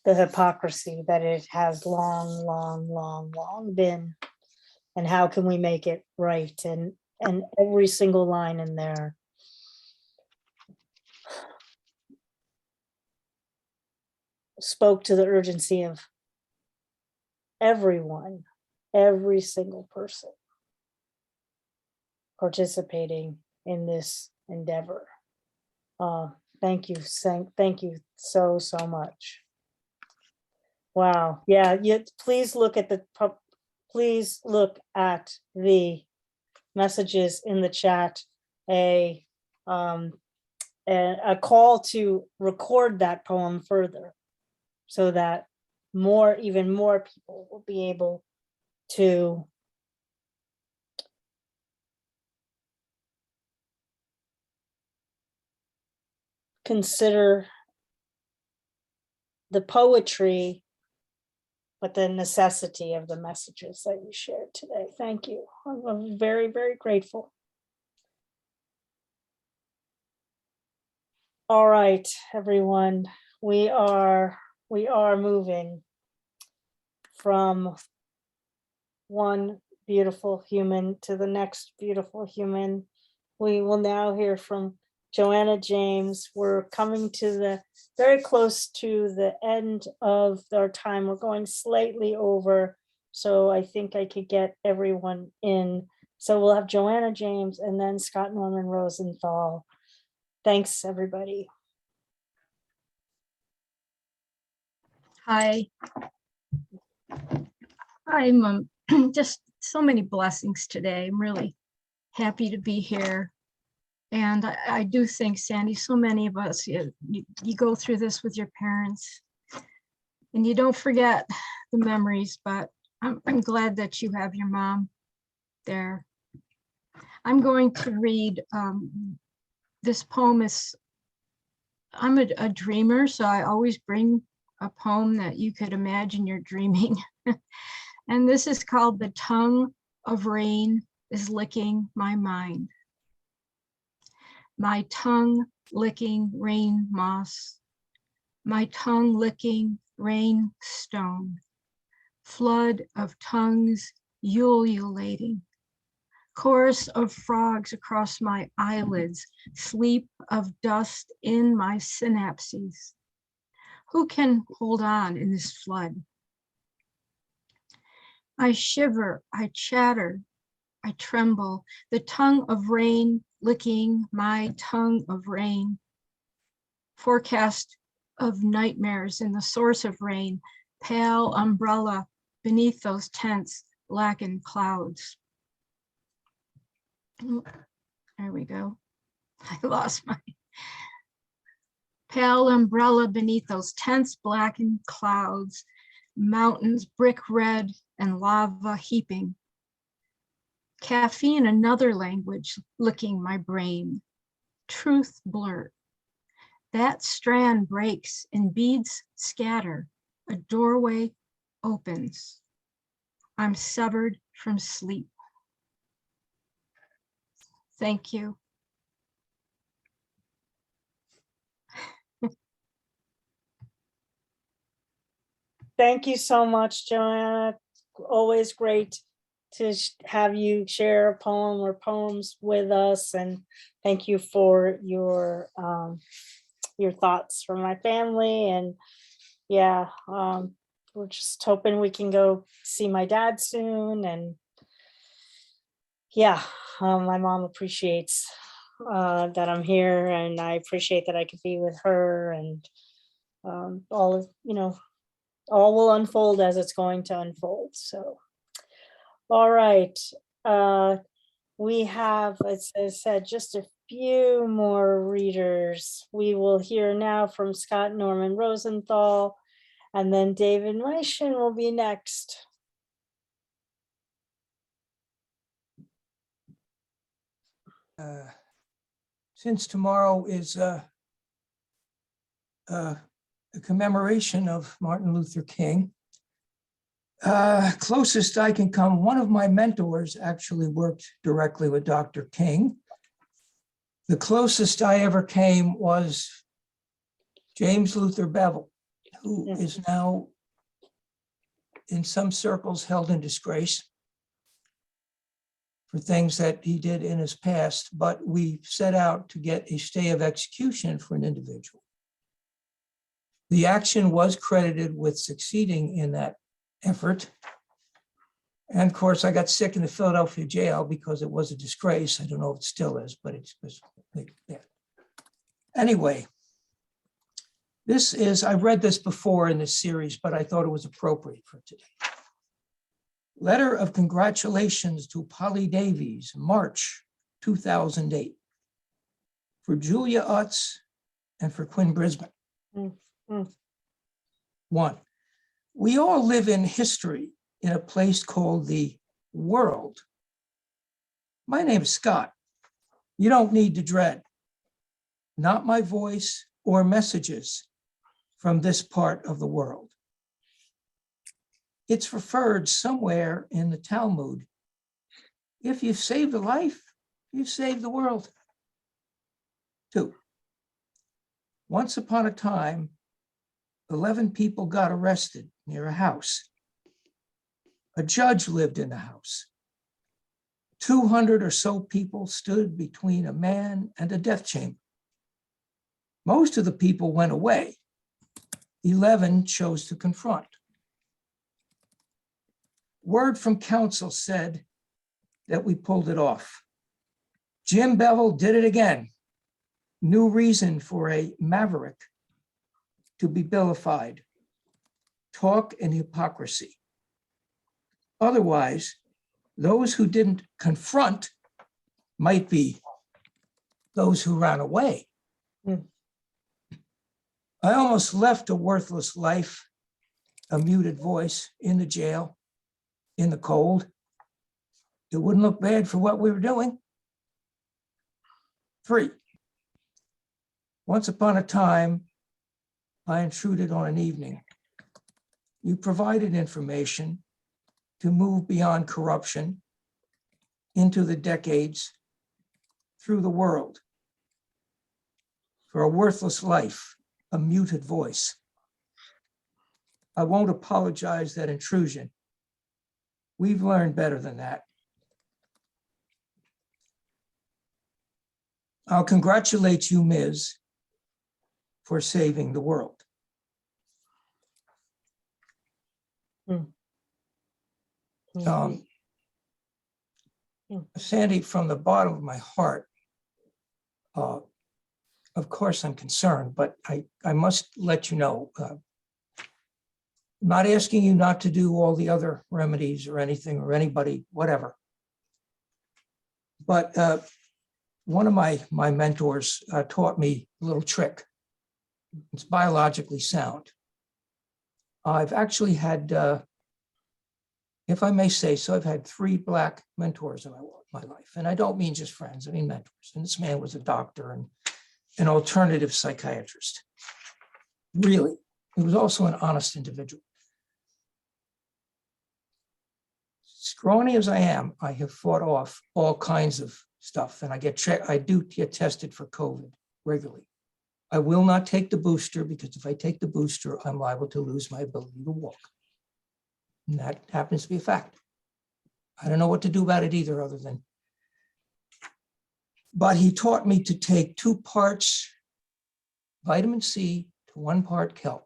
Speaker 2: the hypocrisy that it has long been, and how can we make it right? And every single line in there spoke to the urgency of everyone, every single person participating in this endeavor. Thank you so much. Wow. Yeah. Please look at the messages in the chat. A call to record that poem further, so that even more people will be able to consider the poetry, but the necessity of the messages that you shared today. Thank you. I'm very, very grateful. All right, everyone, we are moving from one beautiful human to the next beautiful human. We will now hear from Joanne James. We're coming to very close to the end of our time. We're going slightly over, so I think I could get everyone in So we'll have Joanna James and then Scott Norman Rosenthal. Thanks, everybody.
Speaker 6: Hi. I'm just so many blessings today. I'm really happy to be here. And I do think, Sandy, so many of us, you go through this with your parents and you don't forget the memories, but I'm glad that you have your mom there. I'm going to read, this poem is, I'm a dreamer, so I always bring a poem that you could imagine you're dreaming. And this is called The Tongue of Rain is Licking My Mind. My tongue licking rain moss, my tongue licking rain stone, flood of tongues ululating, chorus of frogs across my eyelids, sleep of dust in my synapses. Who can hold on in this flood? I shiver, I chatter, I tremble, the tongue of rain licking my tongue of rain. Forecast of nightmares in the source of rain, pale umbrella beneath those tense blackened clouds. There we go. I lost my pale umbrella beneath those tense blackened clouds, mountains brick red and lava heaping. Caffeine, another language, licking my brain. Truth blurred. That strand breaks and beads scatter. A doorway opens. I'm severed from sleep. Thank you.
Speaker 2: Thank you so much, Joanna. Always great to have you share a poem or poems with us, and thank you for your thoughts for my family. And yeah, we're just hoping we can go see my dad soon. And yeah, my mom appreciates that I'm here, and I appreciate that I could be with her, and all of, all will unfold as it's going to unfold. So, all right. We have, as I said, just a few more readers. We will hear now from Scott Norman Rosenthal, and then David Meishin will be next.
Speaker 7: Since tomorrow is a commemoration of Martin Luther King, closest I can come, one of my mentors actually worked directly with Dr. King. The closest I ever came was James Luther Bevel, who is now in some circles held in disgrace for things that he did in his past, but we set out to get a stay of execution for an individual. The action was credited with succeeding in that effort. And of course, I got sick in the Philadelphia jail because it was a disgrace. I don't know if it still is, but it was bad. Anyway, this is, I read this before in this series, but I thought it was appropriate for today. Letter of congratulations to Polly Davies, March 2008, for Julia Utz and for Quinn Brisbane. One, we all live in history in a place called the world. My name is Scott. You don't need to dread. Not my voice or messages from this part of the world. It's referred somewhere in the Talmud. If you've saved a life, you've saved the world. Two, once upon a time, 11 people got arrested near a house. A judge lived in the house. 200 or so people stood between a man and a death chamber. Most of the people went away. 11 chose to confront. Word from counsel said, that we pulled it off. Jim Bevel did it again. New reason for a maverick to be vilified. Talk and hypocrisy. Otherwise, those who didn't confront might be those who ran away. I almost left a worthless life, a muted voice in the jail, in the cold. It wouldn't look bad for what we were doing. 3, once upon a time, I intruded on an evening. You provided information to move beyond corruption into the decades through the world. For a worthless life, a muted voice. I won't apologize that intrusion. We've learned better than that. I'll congratulate you, Ms., for saving the world. Sandy, from the bottom of my heart, of course I'm concerned, but I must let you know, I'm not asking you not to do all the other remedies or anything or anybody, whatever. But one of my mentors taught me a little trick. It's biologically sound. I've actually had, if I may say so, I've had 3 Black mentors in my life. And I don't mean just friends, I mean mentors. And this man was a doctor and an alternative psychiatrist. Really, he was also an honest individual. Scrawny as I am, I have fought off all kinds of stuff, and I do get tested for COVID regularly. I will not take the booster because if I take the booster, I'm liable to lose my ability to walk. And that happens to be a fact. I don't know what to do about it either, other than, but he taught me to take 2 parts vitamin C to 1 part kelp.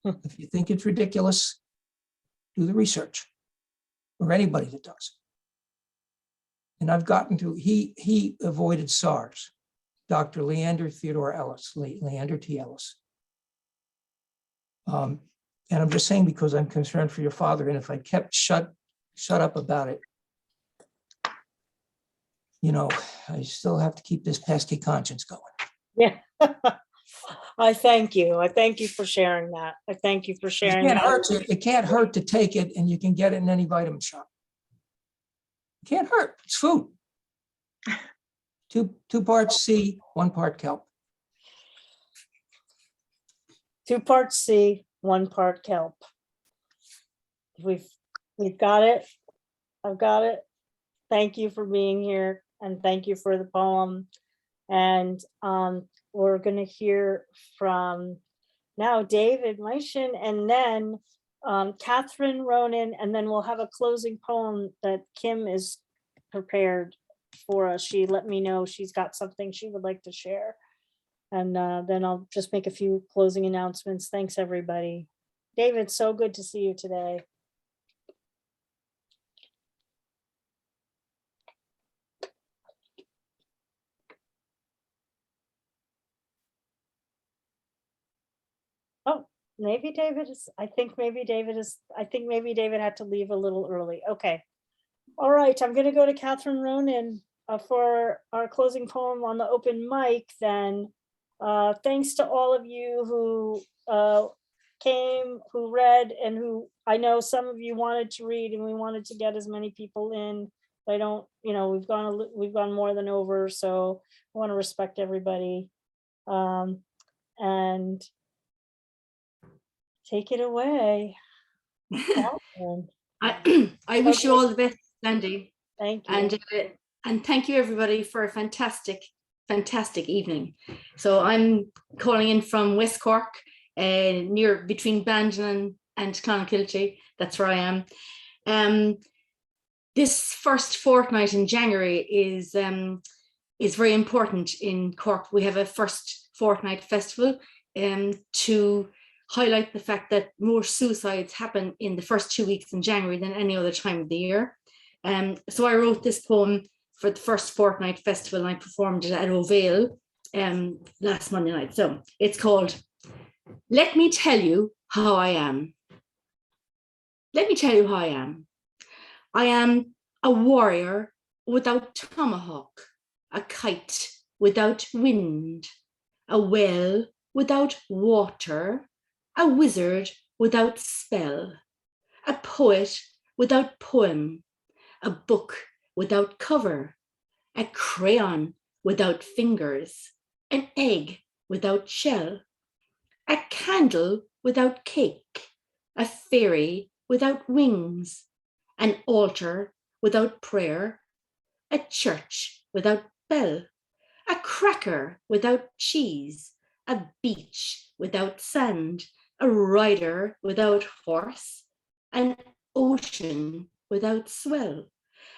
Speaker 7: If you think it's ridiculous, do the research, or anybody that does. And I've gotten to, he avoided SARS, Dr. Leander Theodore Ellis, Leander T. Ellis. And I'm just saying because I'm concerned for your father, and if I kept shut up about it, you know, I still have to keep this pesky conscience going.
Speaker 2: Yeah. I thank you. I thank you for sharing that. I thank you for sharing that.
Speaker 7: It can't hurt to take it, and you can get it in any vitamin shop. It can't hurt. It's food. 2 parts C, 1 part kelp.
Speaker 2: 2 parts C, 1 part kelp. We've got it. I've got it. Thank you for being here, and thank you for the poem. And we're going to hear from now David Meishin, and then Catherine Ronan, and then we'll have a closing poem that Kim is prepared for us. She let me know she's got something she would like to share. And then I'll just make a few closing announcements. Thanks, everybody. David, so good to see you today. Oh, maybe David is, I think maybe David had to leave a little early. Okay. All right, I'm going to go to Catherine Ronan for our closing poem on the open mic then. Thanks to all of you who came, who read, and who, I know some of you wanted to read, and we wanted to get as many people in. I don't, you know, we've gone more than over, so I want to respect everybody. And take it away.
Speaker 8: I wish you all the best, Sandy.
Speaker 2: Thank you.
Speaker 8: And thank you everybody for a fantastic evening. So I'm calling in from West Cork, near between Bandon and Clonakilty. That's where I am. This first fortnight in January is very important in Cork. We have a first fortnight festival to highlight the fact that more suicides happen in the first 2 weeks in January than any other time of the year. So I wrote this poem for the first fortnight festival, and I performed it at O'Vale last Monday night. So it's called Let Me Tell You How I Am. Let me tell you how I am. I am a warrior without tomahawk, a kite without wind, a well without water, a wizard without spell, a poet without poem, a book without cover, a crayon without fingers, an egg without shell, a candle without cake, a fairy without wings, an altar without prayer, a church without bell, a cracker without cheese, a beach without sand, a rider without horse, an ocean without swell,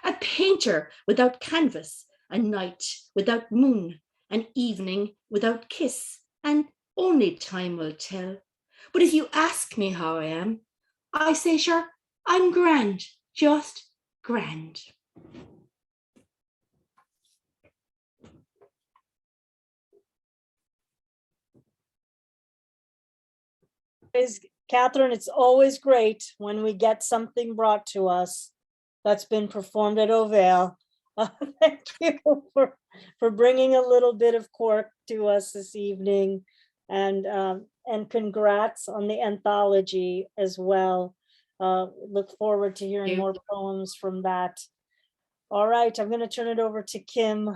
Speaker 8: a painter without canvas, a night without moon, an evening without kiss, and only time will tell. But if you ask me how I am, I say, sure, I'm grand, just grand.
Speaker 2: Catherine, it's always great when we get something brought to us that's been performed at O'Vale. Thank you for bringing a little bit of Cork to us this evening, and congrats on the anthology as well. Look forward to hearing more poems from that. All right, I'm going to turn it over to Kim,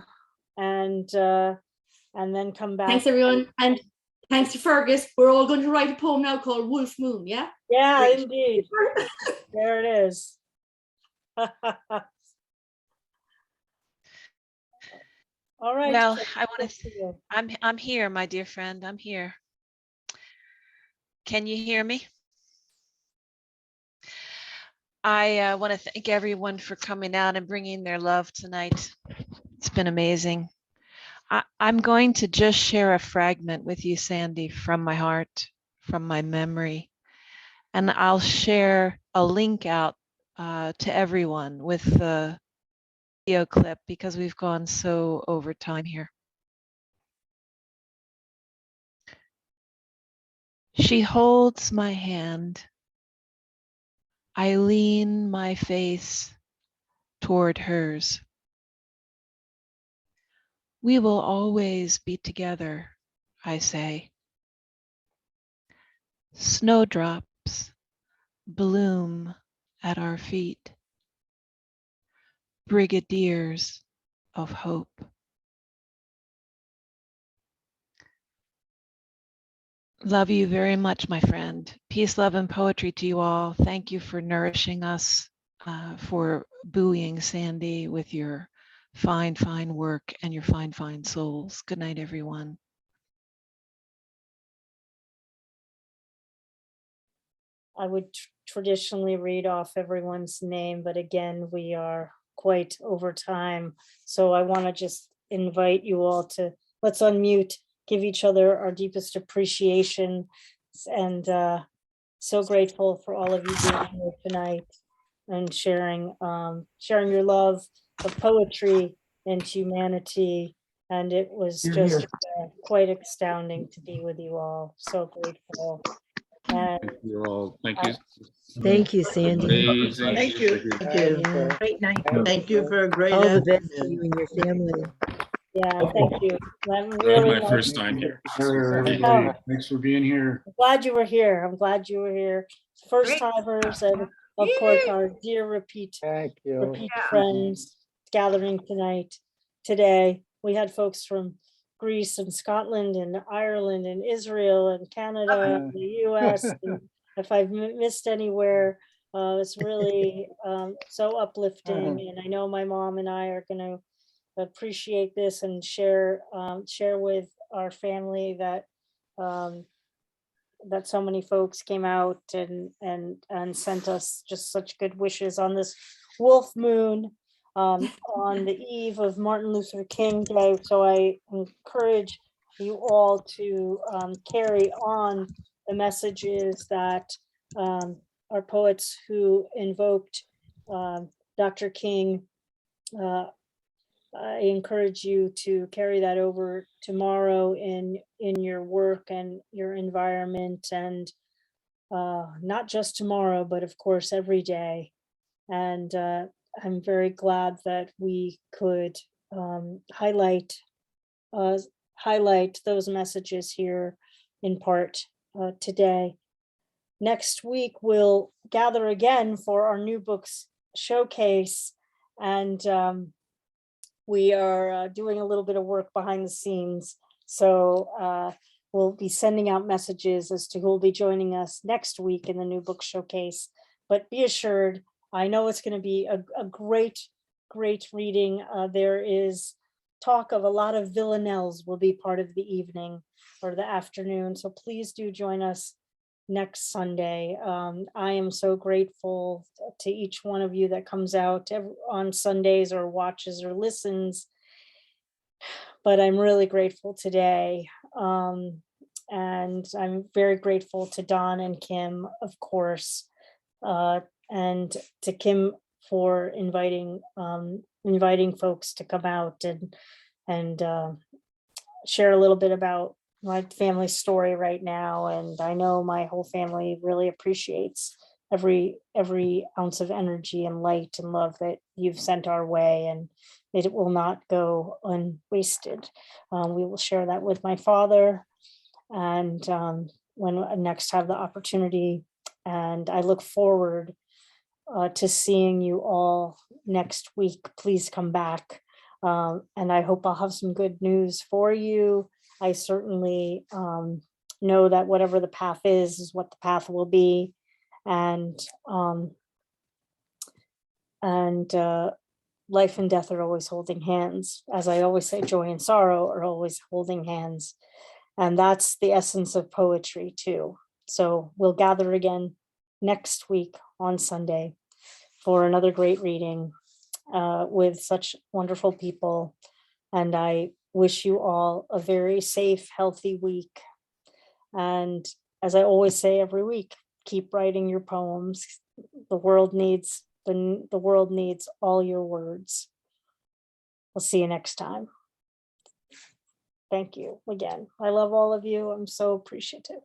Speaker 2: and then come back.
Speaker 8: Thanks, everyone. And thanks to Fergus. We're all going to write a poem now called Wolf Moon, yeah?
Speaker 2: Yeah,
Speaker 8: Great.
Speaker 2: indeed. There it is. All right.
Speaker 9: Well, I want to. I'm here, my dear friend. I'm here. Can you hear me? I want to thank everyone for coming out and bringing their love tonight. It's been amazing. I'm going to just share a fragment with you, Sandy, from my heart, from my memory. And I'll share a link out to everyone with the video clip because we've gone so over time here. She holds my hand. I lean my face toward hers. We will always be together, I say. Snowdrops bloom at our feet. Brigadiers of hope. Love you very much, my friend. Peace, love, and poetry to you all. Thank you for nourishing us, for buoying Sandy with your fine, fine work and your fine, fine souls. Good night, everyone.
Speaker 2: I would traditionally read off everyone's name, but again, we are quite over time. So I want to just invite you all to, let's unmute, give each other our deepest appreciation, and so grateful for all of you being here tonight and sharing your love of poetry and humanity. And it was just quite astounding to be with you all. So grateful. And
Speaker 22: Thank you all. Thank you.
Speaker 11: Thank you, Sandy.
Speaker 22: Amazing.
Speaker 21: Thank you. Thank you.
Speaker 11: Yeah.
Speaker 21: Great night. Thank you for a great
Speaker 11: All the best to
Speaker 21: afternoon.
Speaker 11: you and your family.
Speaker 2: yeah, thank you. I'm
Speaker 22: That was
Speaker 2: really
Speaker 22: my first time here.
Speaker 20: Everybody, thanks for being here.
Speaker 2: glad you were here. I'm glad you were here. First timers, and of course our dear repeat friends gathering today. We had folks from Greece and Scotland and Ireland and Israel and Canada and the US. And if I've missed anywhere, it's really so uplifting. And I know my mom and I are going to appreciate this and share with our family that that so many folks came out and sent us just such good wishes on this wolf moon on the eve of Martin Luther King Day. So I encourage you all to carry on the messages that our poets who invoked Dr. King, I encourage you to carry that over tomorrow in your work and your environment, and not just tomorrow, but of course every day. And I'm very glad that we could highlight those messages here in part today. Next week, we'll gather again for our new books showcase, and we are doing a little bit of work behind the scenes. So we'll be sending out messages as to who will be joining us next week in the new book showcase. But be assured, I know it's going to be a great reading. There is talk of a lot of villanelles will be part of the evening or the afternoon. So please do join us next Sunday. I am so grateful to each one of you that comes out on Sundays or watches or listens, but I'm really grateful today. And I'm very grateful to Don and Kim, of course, and to Kim for inviting folks to come out and share a little bit about my family story right now. And I know my whole family really appreciates every ounce of energy and light and love that you've sent our way, and it will not go unwasted. We will share that with my father, and when I next have the opportunity. And I look forward to seeing you all next week. Please come back. And I hope I'll have some good news for you. I certainly know that whatever the path is what the path will be. And life and death are always holding hands. As I always say, joy and sorrow are always holding hands. And that's the essence of poetry too. So we'll gather again next week on Sunday for another great reading with such wonderful people. And I wish you all a very safe, healthy week. And as I always say every week, keep writing your poems. The world needs all your words. We'll see you next time. Thank you again. I love all of you. I'm so appreciative.